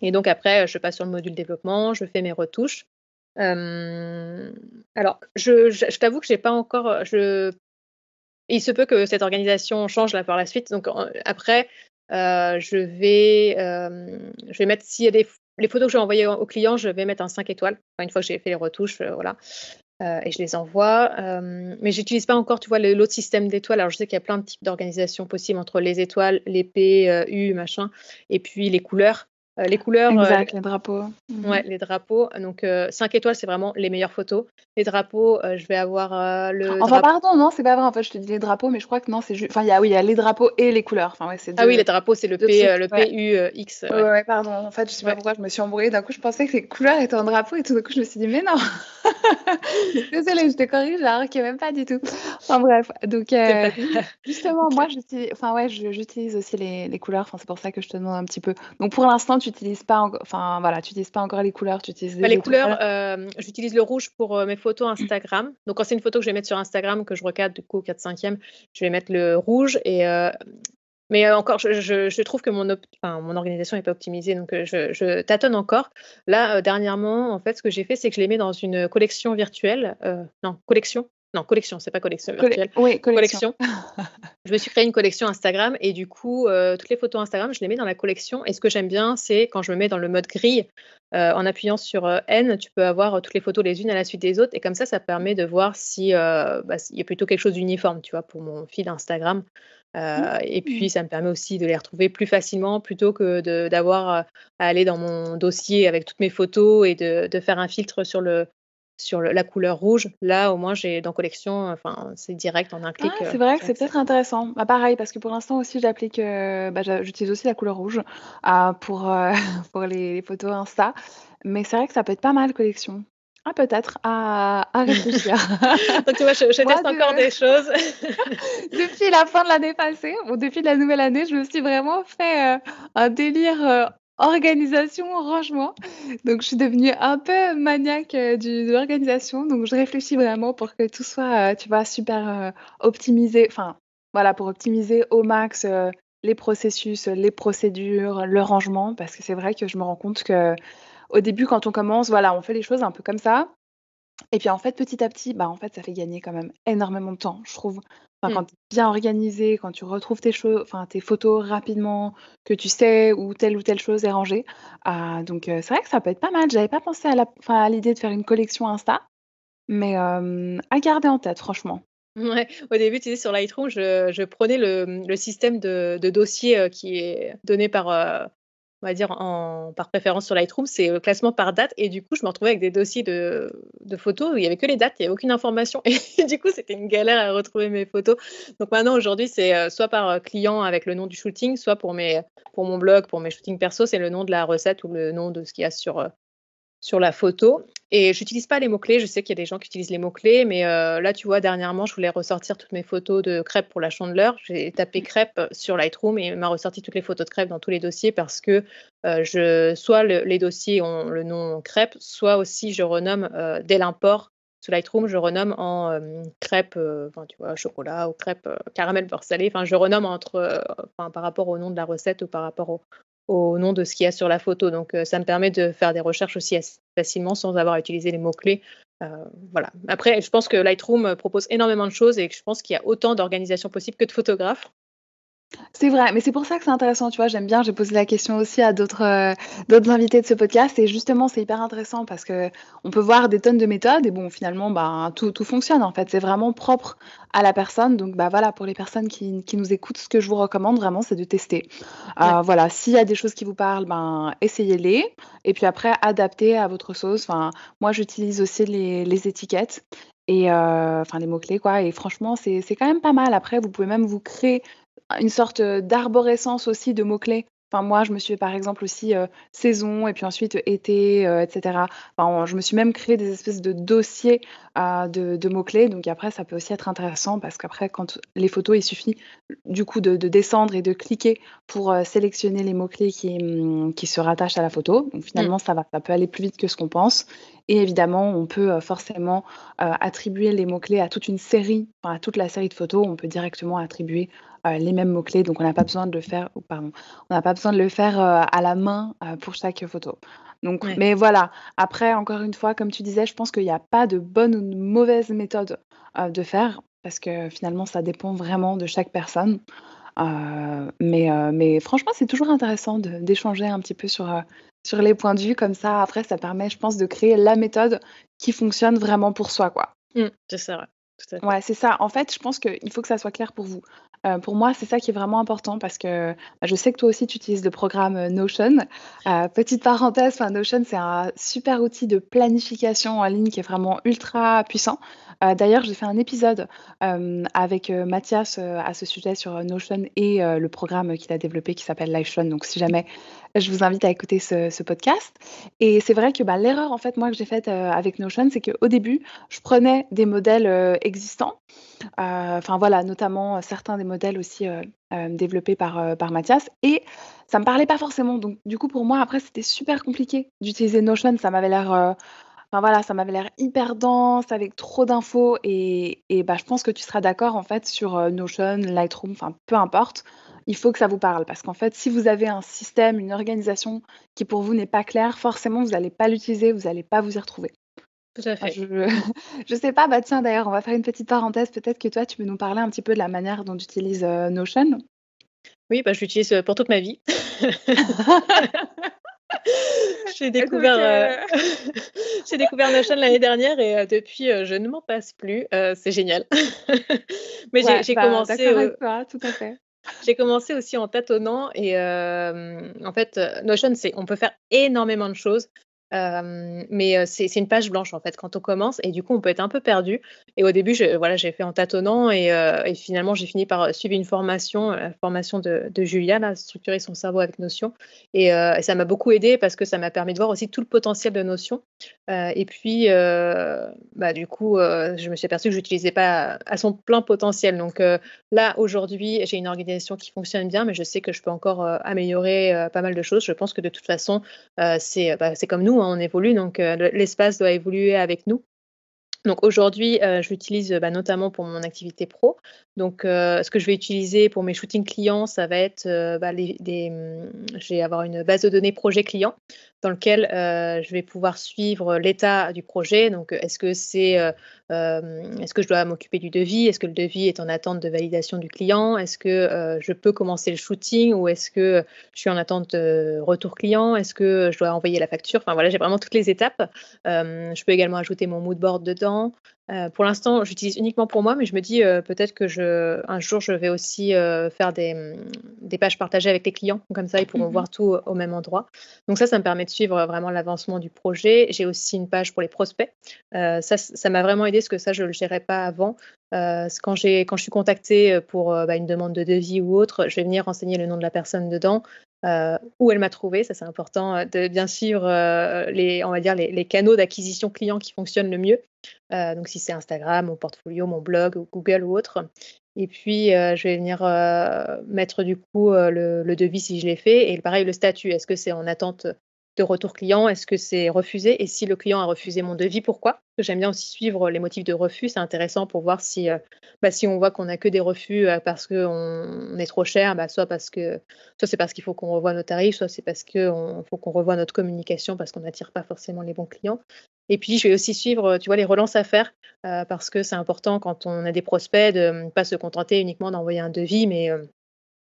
et donc après, je passe sur le module développement, je fais mes retouches. Hem, alors je t'avoue que j'ai pas encore, il se peut que cette organisation change là par la suite donc après, je vais mettre s'il y a les photos que je vais envoyer au client, je vais mettre un 5 étoiles. Enfin, une fois que j'ai fait les retouches, voilà. Et je les envoie, mais j'utilise pas encore, tu vois, l'autre système d'étoiles. Alors je sais qu'il y a plein de types d'organisation possibles entre les étoiles, les P, U, machin et puis les couleurs. Les couleurs, Exact, les drapeaux. Mmh. ouais, les drapeaux, donc 5 étoiles, c'est vraiment les meilleures photos. Les drapeaux, je vais avoir, le Enfin drapeau. pardon, non, c'est pas vrai, en fait, je te dis les drapeaux, mais je crois que non, c'est enfin il y a les drapeaux et les couleurs. Enfin ouais, c'est Ah oui, les 2 drapeaux, c'est 2 trucs, Le ouais. PU, X, Ouais, ouais. ouais, ouais, pardon. En fait, je sais pas Ouais. pourquoi je me suis embrouillée. D'un coup, je pensais que les couleurs étaient en drapeau et tout d'un coup, je me suis dit: «Mais non!» Désolée, je te corrige alors que même pas du tout. Enfin bref, donc C'est pas oui, justement, OK. moi, enfin ouais, j'utilise aussi les couleurs. Enfin, c'est pour ça que je te demande un petit peu. Donc pour l'instant, tu utilises pas enfin voilà, tu utilises pas encore les couleurs, tu utilises Bah, des les couleurs, étoiles. j'utilise le rouge pour, mes photos Instagram. Donc quand c'est une photo que je vais mettre sur Instagram, que je recadre du coup au 4/5, je vais mettre le rouge et mais encore je trouve que mon organisation est pas optimisée donc je tâtonne encore. Là, dernièrement, en fait, ce que j'ai fait, c'est que je les mets dans une collection virtuelle, non collection, c'est pas collection virtuelle, Oui, collection. collection. Je me suis créé une collection Instagram et du coup, toutes les photos Instagram, je les mets dans la collection et ce que j'aime bien, c'est quand je me mets dans le mode grille, en appuyant sur, N, tu peux avoir, toutes les photos les unes à la suite des autres et comme ça permet de voir si, bah, s'il y a plutôt quelque chose d'uniforme, tu vois? Pour mon feed Instagram, et Mmh. puis ça me permet aussi de les retrouver plus facilement plutôt que d'avoir, à aller dans mon dossier avec toutes mes photos et de faire un filtre sur la couleur rouge. Là, au moins, j'ai dans collection, enfin, c'est direct en un Ah, clic, c'est vrai que j'ai c'est accès. peut-être intéressant. Bah, pareil, parce que pour l'instant aussi j'applique, bah, j'utilise aussi la couleur rouge, pour, pour les photos Insta, mais c'est vrai que ça peut être pas mal collection. Ah peut-être, à réfléchir. Donc tu vois, je Moi teste encore des choses. depuis la fin de l'année passée, ou depuis la nouvelle année, je me suis vraiment fait, un délire, organisation, rangement. Donc je suis devenue un peu maniaque, de l'organisation, donc je réfléchis vraiment pour que tout soit, tu vois, super, optimisé. Enfin, voilà, pour optimiser au max, les processus, les procédures, le rangement. Parce que c'est vrai que je me rends compte qu'au début, quand on commence, voilà, on fait les choses un peu comme ça. Et puis, en fait, petit à petit, bah, en fait, ça fait gagner quand même énormément de temps, je trouve. Enfin, Mmh. quand tu es bien organisé, quand tu retrouves tes photos rapidement, que tu sais où telle ou telle chose est rangée. Donc, c'est vrai que ça peut être pas mal. J'avais pas pensé à l'idée de faire une collection Insta, mais à garder en tête, franchement. Ouais, au début, tu sais, sur Lightroom, je prenais le système de dossier, qui est donné par, on va dire par préférence sur Lightroom, c'est, classement par date et du coup, je me retrouvais avec des dossiers de photos où il y avait que les dates, il y avait aucune information et du coup, c'était une galère à retrouver mes photos. Donc maintenant, aujourd'hui, c'est, soit par, client avec le nom du shooting, soit pour mon blog, pour mes shootings perso, c'est le nom de la recette ou le nom de ce qu'il y a sur la photo et j'utilise pas les mots-clés. Je sais qu'il y a des gens qui utilisent les mots-clés, mais là, tu vois, dernièrement, je voulais ressortir toutes mes photos de crêpes pour la Chandeleur. J'ai tapé Mmh. crêpes sur Lightroom et il m'a ressorti toutes les photos de crêpes dans tous les dossiers parce que, je soit les dossiers ont le nom crêpes, soit aussi je renomme, dès l'import sur Lightroom, je renomme en, crêpes, enfin, tu vois, chocolat ou crêpes, caramel beurre salé. Enfin, je renomme enfin, par rapport au nom de la recette ou par rapport au nom de ce qu'il y a sur la photo. Donc, ça me permet de faire des recherches aussi assez facilement sans avoir à utiliser les mots-clés. Heu, voilà. Après, je pense que Lightroom, propose énormément de choses et que je pense qu'il y a autant d'organisations possibles que de photographes. C'est vrai, mais c'est pour ça que c'est intéressant, tu vois? J'aime bien, j'ai posé la question aussi à d'autres invités de ce podcast et justement, c'est hyper intéressant parce qu'on peut voir des tonnes de méthodes et bon, finalement, ben, tout fonctionne, en fait. C'est vraiment propre à la personne donc bah, voilà, pour les personnes qui nous écoutent, ce que je vous recommande vraiment, c'est de tester. Ouais. Voilà, s'il y a des choses qui vous parlent, ben, essayez-les et puis après adaptez à votre sauce. Enfin, moi, j'utilise aussi les étiquettes et enfin les mots-clés, quoi et franchement, c'est quand même pas mal. Après, vous pouvez même vous créer une sorte, d'arborescence aussi de mots-clés. Enfin moi, je me suis fait par exemple aussi, saison et puis ensuite été, et cetera. Enfin, je me suis même créé des espèces de dossiers, de mots-clés donc après ça peut aussi être intéressant parce qu'après quand les photos, il suffit du coup de descendre et de cliquer pour, sélectionner les mots-clés qui se rattachent à la photo. Donc Mmh. finalement ça peut aller plus vite que ce qu'on pense et évidemment on peut, forcément, attribuer les mots-clés à toute une série, enfin à toute la série de photos. On peut directement attribuer les mêmes mots-clés, donc on n'a pas besoin de le faire oh pardon, on n'a pas besoin de le faire, à la main, pour chaque photo. Donc Ouais. mais voilà, après encore une fois, comme tu disais, je pense qu'il y a pas de bonne ou de mauvaise méthode, de faire parce que finalement ça dépend vraiment de chaque personne. Mais franchement, c'est toujours intéressant d'échanger un petit peu sur les points de vue comme ça. Après, ça permet, je pense, de créer la méthode qui fonctionne vraiment pour soi, quoi. Mmh. C'est ça, ouais. Tout à fait. Ouais, c'est ça. En fait, je pense qu'il faut que ça soit clair pour vous. Pour moi, c'est ça qui est vraiment important parce que, bah, je sais que toi aussi tu utilises le programme, Notion. Petite parenthèse, enfin Notion, c'est un super outil de planification en ligne qui est vraiment ultra puissant. D'ailleurs, j'ai fait un épisode, avec, Mathias, à ce sujet sur, Notion et le programme qu'il a développé qui s'appelle Livetion. Donc si jamais je vous invite à écouter ce podcast et c'est vrai que, bah, l'erreur en fait, moi, que j'ai faite, avec Notion, c'est qu'au début, je prenais des modèles, existants, enfin voilà, notamment, certains des modèles aussi, développés par Mathias et ça me parlait pas forcément. Donc du coup, pour moi, après, c'était super compliqué d'utiliser Notion. Ça m'avait l'air, enfin voilà, ça m'avait l'air hyper dense avec trop d'infos et bah, je pense que tu seras d'accord en fait sur, Notion, Lightroom, enfin peu importe. Il faut que ça vous parle parce qu'en fait, si vous avez un système, une organisation qui pour vous n'est pas claire, forcément vous allez pas l'utiliser, vous allez pas vous y retrouver. Tout à Ah fait. je sais pas, bah, tiens d'ailleurs, on va faire une petite parenthèse, peut-être que toi tu peux nous parler un petit peu de la manière dont tu utilises, Notion? Oui, bah, je l'utilise, pour toute ma vie. J'ai Donc découvert, j'ai découvert Notion l'année dernière et depuis, je ne m'en passe plus, c'est génial. Mais ouais, bah, d'accord avec toi, tout à fait. j'ai commencé aussi en tâtonnant et en fait, Notion, on peut faire énormément de choses. Mais c'est une page blanche, en fait, quand on commence et du coup, on peut être un peu perdu et au début, voilà, j'ai fait en tâtonnant et finalement, j'ai fini par, suivre une formation, la formation de Julia, là, Structurer son cerveau avec Notion et ça m'a beaucoup aidée parce que ça m'a permis de voir aussi tout le potentiel de Notion, et puis, bah, du coup, je me suis aperçue que j'utilisais pas à son plein potentiel donc là, aujourd'hui, j'ai une organisation qui fonctionne bien mais je sais que je peux encore, améliorer, pas mal de choses. Je pense que de toute façon, c'est comme nous, hein, on évolue donc l'espace doit évoluer avec nous. Donc aujourd'hui, je l'utilise, notamment pour mon activité pro. Donc ce que je vais utiliser pour mes shootings clients, ça va être, je vais avoir une base de données projet client dans lequel, je vais pouvoir suivre l'état du projet. Donc, est-ce que je dois m'occuper du devis? Est-ce que le devis est en attente de validation du client? Est-ce que, je peux commencer le shooting ou est-ce que je suis en attente de retour client? Est-ce que je dois envoyer la facture? Enfin voilà, j'ai vraiment toutes les étapes. Je peux également ajouter mon mood board dedans. Pour l'instant, j'utilise uniquement pour moi, mais je me dis, peut-être que un jour, je vais aussi, faire des pages partagées avec les clients. Comme ça, ils pourront Mmh. voir tout au même endroit. Donc ça me permet de suivre, vraiment l'avancement du projet. J'ai aussi une page pour les prospects. Ça m'a vraiment aidée parce que ça, je ne le gérais pas avant. Quand je suis contactée, pour, une demande de devis ou autre, je vais venir renseigner le nom de la personne dedans, où elle m'a trouvée. Ça, c'est important, de bien suivre, on va dire les canaux d'acquisition clients qui fonctionnent le mieux. Donc si c'est Instagram, mon portfolio, mon blog ou Google ou autre et puis, je vais venir, mettre du coup, le devis si je l'ai fait et pareil le statut. Est-ce que c'est en attente de retour client? Est-ce que c'est refusé? Et si le client a refusé mon devis, pourquoi? Parce que j'aime bien aussi suivre les motifs de refus. C'est intéressant pour voir si on voit qu'on a que des refus, parce qu'on est trop cher, soit c'est parce qu'il faut qu'on revoie nos tarifs, soit c'est parce qu'on faut qu'on revoie notre communication parce qu'on n'attire pas forcément les bons clients. Et puis je vais aussi suivre, tu vois, les relances à faire, parce que c'est important quand on a des prospects de ne pas se contenter uniquement d'envoyer un devis, mais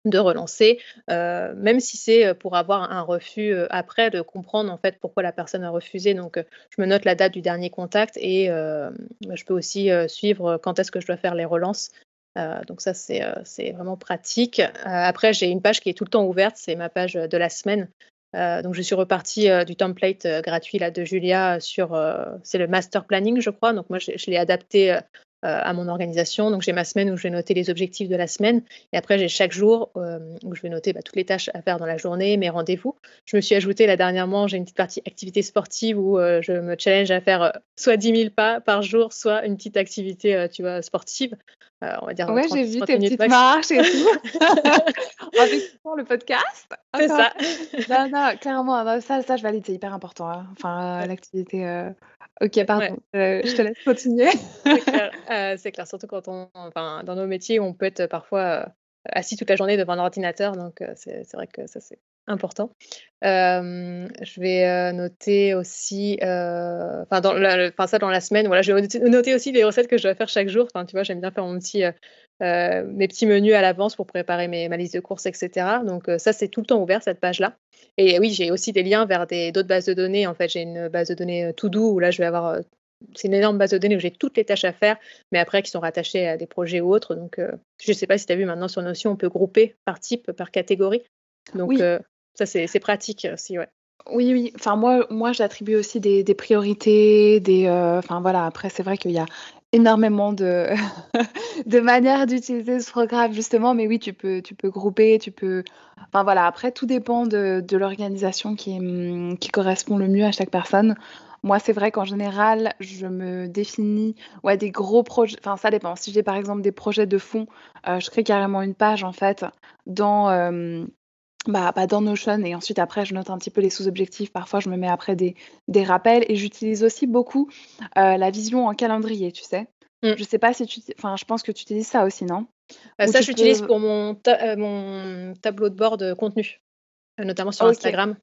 de relancer, même si c'est, pour avoir un refus, après, de comprendre en fait pourquoi la personne a refusé. Donc, je me note la date du dernier contact et je peux aussi, suivre, quand est-ce que je dois faire les relances. Donc ça c'est vraiment pratique. Après j'ai une page qui est tout le temps ouverte, c'est ma page, de la semaine. Donc je suis repartie, du template, gratuit là de Julia sur, c'est le master planning je crois. Donc moi je l'ai adapté, à mon organisation. Donc j'ai ma semaine où je vais noter les objectifs de la semaine et après j'ai chaque jour, où je vais noter, toutes les tâches à faire dans la journée, mes rendez-vous. Je me suis ajoutée là dernièrement, j'ai une petite partie activité sportive où, je me challenge à faire, soit 10 000 pas par jour, soit une petite activité, tu vois, sportive. On va dire, Ouais, j'ai vu 30 tes minutes petites max. marches et tout. Avec le podcast. C'est Encore. ça. Non, non, clairement, non, ça je valide, c'est hyper important, hein. Enfin, Ouais, l'activité, OK, ouais. pardon, je te laisse continuer. C'est clair, surtout dans nos métiers, on peut être parfois, assis toute la journée devant l'ordinateur, donc c'est vrai que ça, c'est important. Je vais, noter aussi, dans la semaine, voilà, je vais noter aussi les recettes que je dois faire chaque jour. Enfin, tu vois, j'aime bien faire mes petits menus à l'avance pour préparer ma liste de courses et cetera, donc ça, c'est tout le temps ouvert, cette page-là et oui, j'ai aussi des liens vers d'autres bases de données. En fait, j'ai une base de données, To Do où là, je vais avoir, c'est une énorme base de données où j'ai toutes les tâches à faire, mais après qui sont rattachées à des projets ou autres. Donc, je ne sais pas si tu as vu maintenant sur Notion, on peut grouper par type, par catégorie. Donc, Oui, ça c'est pratique aussi, ouais. oui, oui. Enfin, moi j'attribue aussi des priorités, enfin voilà, après c'est vrai qu'il y a énormément de de manières d'utiliser ce programme justement, mais oui, tu peux grouper, enfin voilà, après tout dépend de l'organisation qui correspond le mieux à chaque personne. Moi, c'est vrai qu'en général, je me définis, ouais, des gros projets, enfin ça dépend. Si j'ai par exemple des projets de fond, je crée carrément une page en fait dans, dans Notion et ensuite après je note un petit peu les sous-objectifs. Parfois je me mets après des rappels et j'utilise aussi beaucoup, la vision en calendrier, tu sais? Mmh. Je sais pas si enfin je pense que tu utilises ça aussi, non? Où Ça, tu j'utilise peux pour mon tableau de bord de contenu, notamment sur OK. Instagram.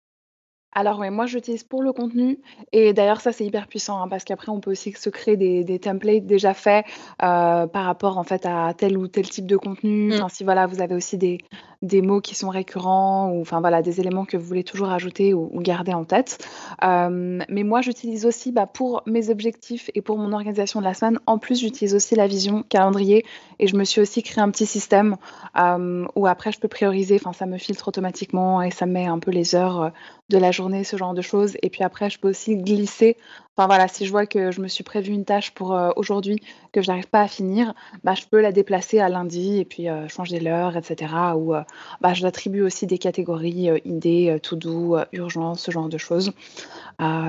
Alors ouais, moi j'utilise pour le contenu et d'ailleurs ça c'est hyper puissant, hein, parce qu'après on peut aussi se créer des templates déjà faits, par rapport en fait à tel ou tel type de contenu. Mmh. Enfin si voilà, vous avez aussi des mots qui sont récurrents ou enfin voilà, des éléments que vous voulez toujours ajouter ou garder en tête. Mais moi j'utilise aussi, pour mes objectifs et pour mon organisation de la semaine, en plus j'utilise aussi la vision calendrier et je me suis aussi créé un petit système, où après je peux prioriser, enfin ça me filtre automatiquement et ça me met un peu les heures, de la journée, ce genre de choses. Et puis après, je peux aussi glisser. Enfin voilà, si je vois que je me suis prévu une tâche pour aujourd'hui que je n'arrive pas à finir, bah, je peux la déplacer à lundi et puis changer l'heure, etc. Ou bah, je l'attribue aussi des catégories idées, to-do, urgence, ce genre de choses,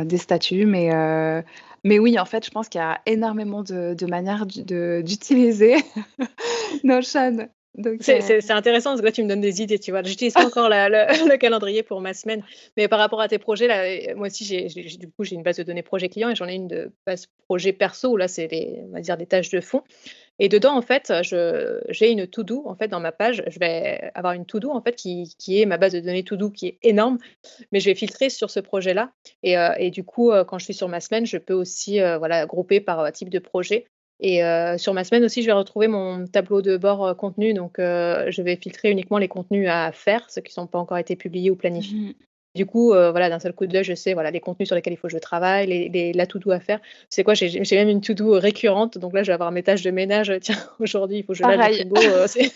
des statuts. Mais oui, en fait, je pense qu'il y a énormément de manières d'utiliser Notion. Donc, C'est intéressant parce que là, tu me donnes des idées, tu vois? J'utilise pas encore le calendrier pour ma semaine, mais par rapport à tes projets là, moi aussi du coup, j'ai une base de données projet client et j'en ai une de base projet perso où là, c'est des on va dire des tâches de fond et dedans, en fait, j'ai une to do, en fait, dans ma page. Je vais avoir une to do, en fait, qui est ma base de données to do qui est énorme, mais je vais filtrer sur ce projet-là et du coup, quand je suis sur ma semaine, je peux aussi, voilà, grouper par, type de projet et sur ma semaine aussi, je vais retrouver mon tableau de bord, contenu donc je vais filtrer uniquement les contenus à faire, ceux qui sont pas encore été publiés ou planifiés. mmh Du coup, voilà, d'un seul coup d'œil, je sais, voilà, les contenus sur lesquels il faut que je travaille, la to do à faire. C'est quoi? J'ai même une to do récurrente, donc là, je vais avoir mes tâches de ménage, tiens, aujourd'hui, il faut que je lave le pareil. frigo, c'est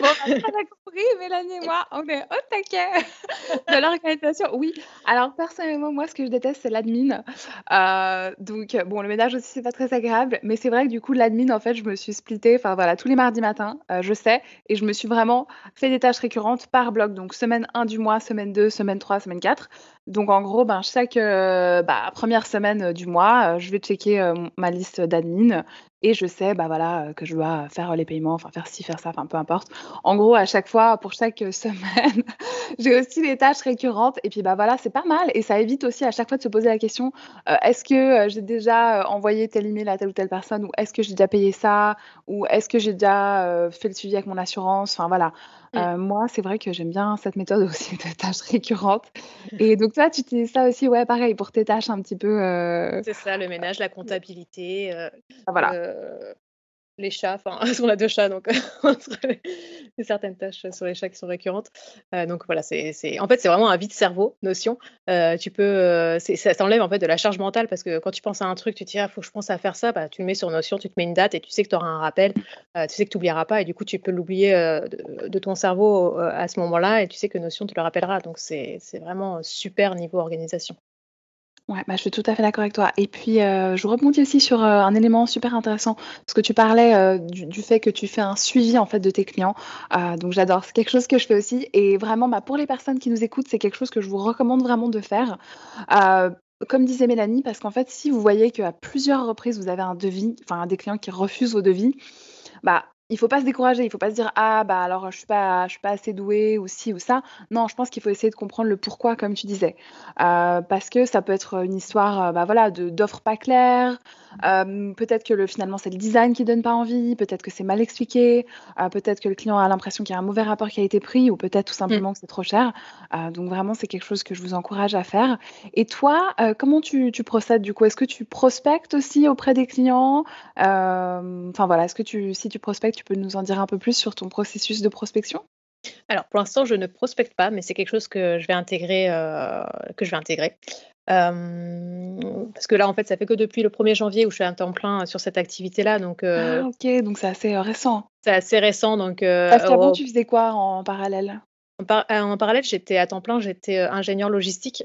Bon, bah, ça, on a compris, Mélanie et moi, on est au taquet de l'organisation. Oui, alors personnellement, moi, ce que je déteste, c'est l'admin. Donc bon, le ménage aussi, c'est pas très agréable, mais c'est vrai que du coup, l'admin, en fait, je me suis splittée, enfin voilà, tous les mardis matins, je sais et je me suis vraiment fait des tâches récurrentes par bloc. Donc semaine 1 du mois, semaine 2, semaine 3, semaine 4. Donc en gros, ben, chaque, bah, 1re semaine, du mois, je vais checker, ma liste d'admin et je sais, bah, voilà, que je dois faire les paiements, enfin faire ci, faire ça, enfin peu importe. En gros, à chaque fois, pour chaque, semaine, j'ai aussi les tâches récurrentes et puis, bah, voilà, c'est pas mal et ça évite aussi à chaque fois de se poser la question, «Est-ce que, j'ai déjà, envoyé tel email à telle ou telle personne?» ou «Est-ce que j'ai déjà payé ça?» ou «Est-ce que j'ai déjà, fait le suivi avec mon assurance?» Enfin voilà. mmh. Moi, c'est vrai que j'aime bien cette méthode aussi de tâches récurrentes et donc toi, tu utilises ça aussi, ouais, pareil pour tes tâches un petit peu, C'est ça, le ménage, la comptabilité, voilà. le les chats, enfin, parce qu'on a 2 chats, donc entre les certaines tâches sur les chats qui sont récurrentes. Donc voilà, c'est en fait, c'est vraiment un vide-cerveau, Notion. Tu peux, ça t'enlève, en fait, de la charge mentale parce que quand tu penses à un truc, tu te dis: «Ah, faut que je pense à faire ça», bah, tu le mets sur Notion, tu te mets une date et tu sais que tu auras un rappel, tu sais que tu oublieras pas et du coup, tu peux l'oublier, de ton cerveau, à ce moment-là et tu sais que Notion te le rappellera. Donc c'est vraiment, super niveau organisation. Ouais, bah, je suis tout à fait d'accord avec toi et puis, je rebondis aussi sur, un élément super intéressant, parce que tu parlais, du fait que tu fais un suivi, en fait, de tes clients, donc j'adore. C'est quelque chose que je fais aussi et vraiment, bah, pour les personnes qui nous écoutent, c'est quelque chose que je vous recommande vraiment de faire. Heu, Comme disait Mélanie, parce qu'en fait, si vous voyez qu'à plusieurs reprises, vous avez un devis, enfin, des clients qui refusent vos devis, bah, il faut pas se décourager, il faut pas se dire: «Ah bah, alors je suis pas assez doué ou ci ou ça». Non, je pense qu'il faut essayer de comprendre le pourquoi comme tu disais. Parce que ça peut être, une histoire, bah, voilà d'offres pas claires, peut-être que finalement c'est le design qui donne pas envie, peut-être que c'est mal expliqué, peut-être que le client a l'impression qu'il y a un mauvais rapport qui a été pris ou peut-être tout Mmh. simplement que c'est trop cher. Donc vraiment c'est quelque chose que je vous encourage à faire. Et toi, comment tu procèdes du coup? Est-ce que tu prospectes aussi auprès des clients? Enfin voilà, est-ce que si tu prospectes, tu peux nous en dire un peu plus sur ton processus de prospection? Alors pour l'instant, je ne prospecte pas, mais c'est quelque chose que je vais intégrer. Parce que là, en fait, ça fait que depuis le 1er janvier où je suis à temps plein, sur cette activité-là, donc Ah OK, donc c'est assez, récent. c'est assez récent donc Parce qu'avant tu faisais quoi en parallèle? En parallèle, j'étais à temps plein, j'étais, ingénieure logistique,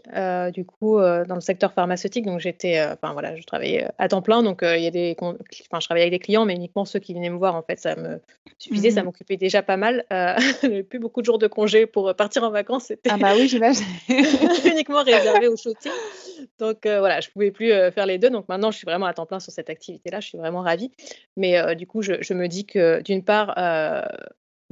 du coup, dans le secteur pharmaceutique, donc j'étais, enfin voilà, je travaillais, à temps plein, donc il y a des con enfin je travaillais avec des clients, mais uniquement ceux qui venaient me voir en fait, ça me suffisait, ça Mmh. m'occupait déjà pas mal, j'avais plus beaucoup de jours de congé pour, partir en vacances, c'était Ah bah oui, j'imagine. uniquement réservé au shooting, donc voilà, je pouvais plus, faire les 2. Donc maintenant je suis vraiment à temps plein sur cette activité-là, je suis vraiment ravie, mais du coup je me dis que d'une part,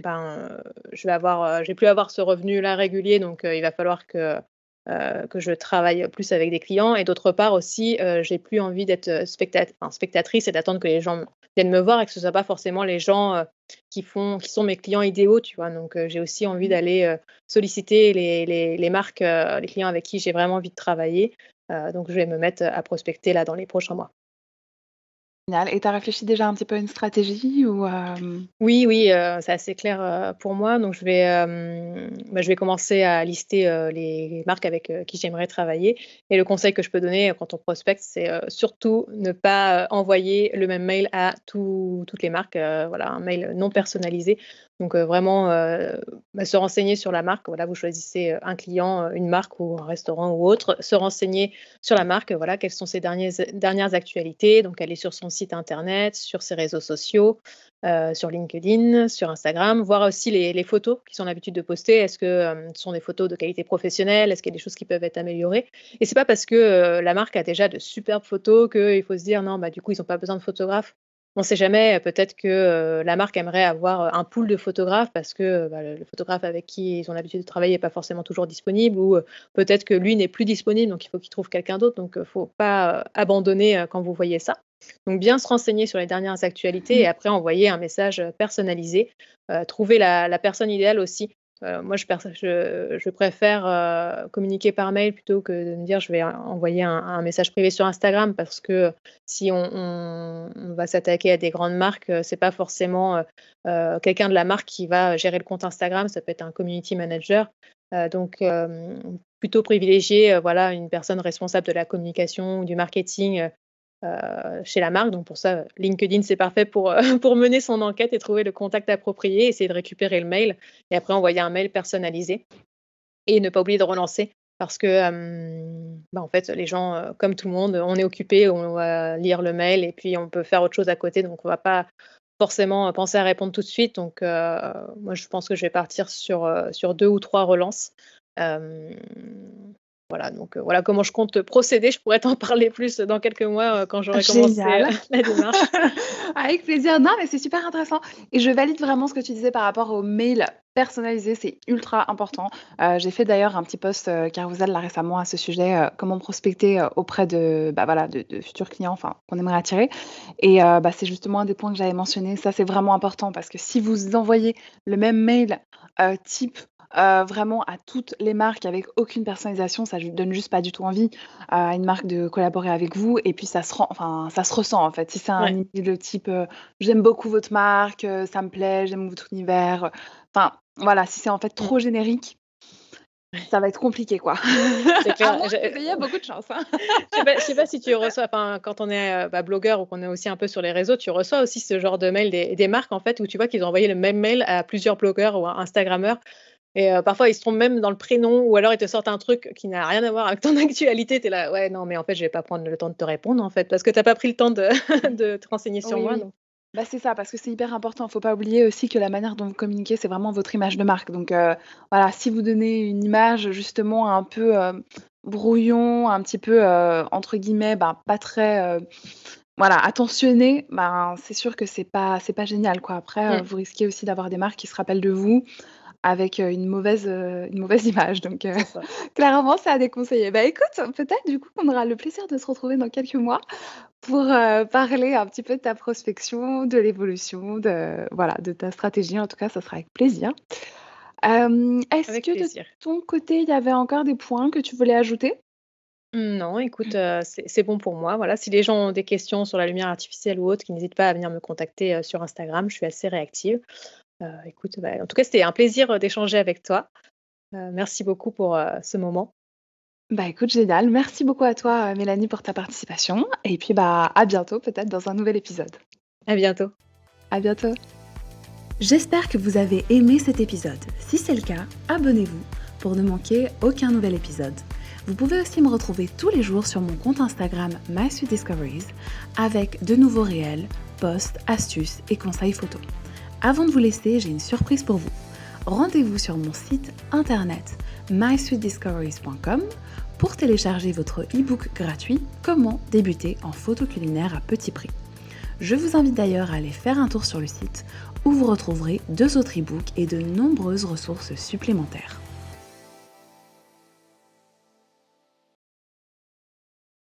je vais plus avoir ce revenu-là régulier, donc il va falloir que je travaille plus avec des clients et d'autre part aussi, j'ai plus envie d'être, spectatrice et d'attendre que les gens viennent me voir et que ce soit pas forcément les gens, qui sont mes clients idéaux, tu vois? Donc j'ai aussi envie Mmh. d'aller, solliciter les marques, les clients avec qui j'ai vraiment envie de travailler, donc je vais me mettre à prospecter là dans les prochains mois. Génial. Et tu as réfléchi déjà un petit peu à une stratégie ou Oui, oui, c'est assez clair, pour moi. Donc je vais commencer à lister, les marques avec, qui j'aimerais travailler et le conseil que je peux donner, quand on prospecte, c'est, surtout ne pas, envoyer le même mail à toutes les marques, voilà, un mail non personnalisé. Donc vraiment, se renseigner sur la marque. Voilà, vous choisissez, un client, une marque ou un restaurant ou autre. Se renseigner sur la marque, voilà, quelles sont ses dernières actualités. Donc aller sur son site internet, sur ses réseaux sociaux, sur LinkedIn, sur Instagram, voir aussi les photos qu'ils ont l'habitude de poster. Est-ce que, ce sont des photos de qualité professionnelle? Est-ce qu'il y a des choses qui peuvent être améliorées? Et c'est pas parce que, la marque a déjà de superbes photos qu'il faut se dire: «Non, bah, du coup, ils ont pas besoin de photographe». On sait jamais, peut-être que, la marque aimerait avoir, un pool de photographes parce que, bah, le photographe avec qui ils ont l'habitude de travailler est pas forcément toujours disponible ou, peut-être que lui n'est plus disponible, donc il faut qu'ils trouvent quelqu'un d'autre. Donc, faut pas, abandonner, quand vous voyez ça. Donc bien se renseigner sur les dernières actualités et Mmh. après envoyer un message, personnalisé. Trouver la personne idéale aussi. Moi je préfère, communiquer par mail plutôt que de me dire: «Je vais envoyer un message privé sur Instagram» parce que si on va s'attaquer à des grandes marques, c'est pas forcément, quelqu'un de la marque qui va gérer le compte Instagram, ça peut être un community manager. Donc plutôt privilégier, voilà, une personne responsable de la communication ou du marketing, chez la marque. Donc pour ça, LinkedIn, c'est parfait pour, pour mener son enquête et trouver le contact approprié, essayer de récupérer le mail et après envoyer un mail personnalisé et ne pas oublier de relancer parce que, en fait, les gens, comme tout le monde, on est occupé, on va lire le mail et puis on peut faire autre chose à côté, donc on va pas forcément, penser à répondre tout de suite. Donc moi, je pense que je vais partir sur 2 ou 3 relances. Hem voilà, donc voilà comment je compte procéder. Je pourrais t'en parler plus dans quelques mois, quand j'aurai commencé, Génial. la démarche. Avec plaisir. Non, mais c'est super intéressant et je valide vraiment ce que tu disais par rapport aux mails personnalisés, c'est ultra important. J'ai fait d'ailleurs un petit post, Carousel là récemment à ce sujet, comment prospecter, auprès de, bah, voilà, de futurs clients, enfin, qu'on aimerait attirer et c'est justement un des points que j'avais mentionné. Ça, c'est vraiment important parce que si vous envoyez le même mail, type, vraiment à toutes les marques avec aucune personnalisation, ça donne juste pas du tout envie à une marque de collaborer avec vous et puis ça se ressent en fait. Si c'est un Ouais. email de type, «J'aime beaucoup votre marque, ça me plaît, j'aime votre univers», enfin voilà, si c'est en fait Mmh. trop générique, ça va être compliqué quoi. C'est À clair. moins que vous ayez beaucoup de chance, hein. Je sais pas si tu reçois enfin, quand on est, blogueur ou qu'on est aussi un peu sur les réseaux, tu reçois aussi ce genre de mail des marques, en fait, où tu vois qu'ils ont envoyé le même mail à plusieurs blogueurs ou instagrammeurs et parfois ils se trompent même dans le prénom ou alors ils te sortent un truc qui n'a rien à voir avec ton actualité. Tu es là: «Ouais, non, mais en fait, je vais pas prendre le temps de te répondre, en fait, parce que tu as pas pris le temps de de te renseigner sur Oui, moi, oui. donc». Bah, c'est ça, parce que c'est hyper important. Faut pas oublier aussi que la manière dont vous communiquez, c'est vraiment votre image de marque. Donc, voilà, si vous donnez une image justement un peu, brouillon, un petit peu, entre guillemets, pas très, voilà, attentionnée, ben, c'est sûr que c'est pas génial, quoi. Après, Mmh, vous risquez aussi d'avoir des marques qui se rappellent de vous avec, une mauvaise image. Donc, c'est ça. clairement, c'est à déconseiller. Bah, écoute, peut-être du coup qu'on aura le plaisir de se retrouver dans quelques mois pour, parler un petit peu de ta prospection, de l'évolution, de voilà, de ta stratégie. En tout cas, ça sera avec plaisir. Est-ce Avec que de plaisir. ton côté, il y avait encore des points que tu voulais ajouter? Non, écoute, c'est bon pour moi. Voilà, si les gens ont des questions sur la lumière artificielle ou autre, qu'ils n'hésitent pas à venir me contacter, sur Instagram, je suis assez réactive. Écoute, en tout cas, c'était un plaisir, d'échanger avec toi. Merci beaucoup pour, ce moment. Bah, écoute, génial. Merci beaucoup à toi, Mélanie, pour ta participation et puis, bah, à bientôt peut-être dans un nouvel épisode. À bientôt. À bientôt. J'espère que vous avez aimé cet épisode. Si c'est le cas, abonnez-vous pour ne manquer aucun nouvel épisode. Vous pouvez aussi me retrouver tous les jours sur mon compte Instagram MySweetDiscoveries avec de nouveaux réels, posts, astuces et conseils photos. Avant de vous laisser, j'ai une surprise pour vous. Rendez-vous sur mon site internet mysweetdiscoveries.com pour télécharger votre e-book gratuit Comment débuter en photo culinaire à petit prix. Je vous invite d'ailleurs à aller faire un tour sur le site où vous retrouverez 2 autres e-books et de nombreuses ressources supplémentaires.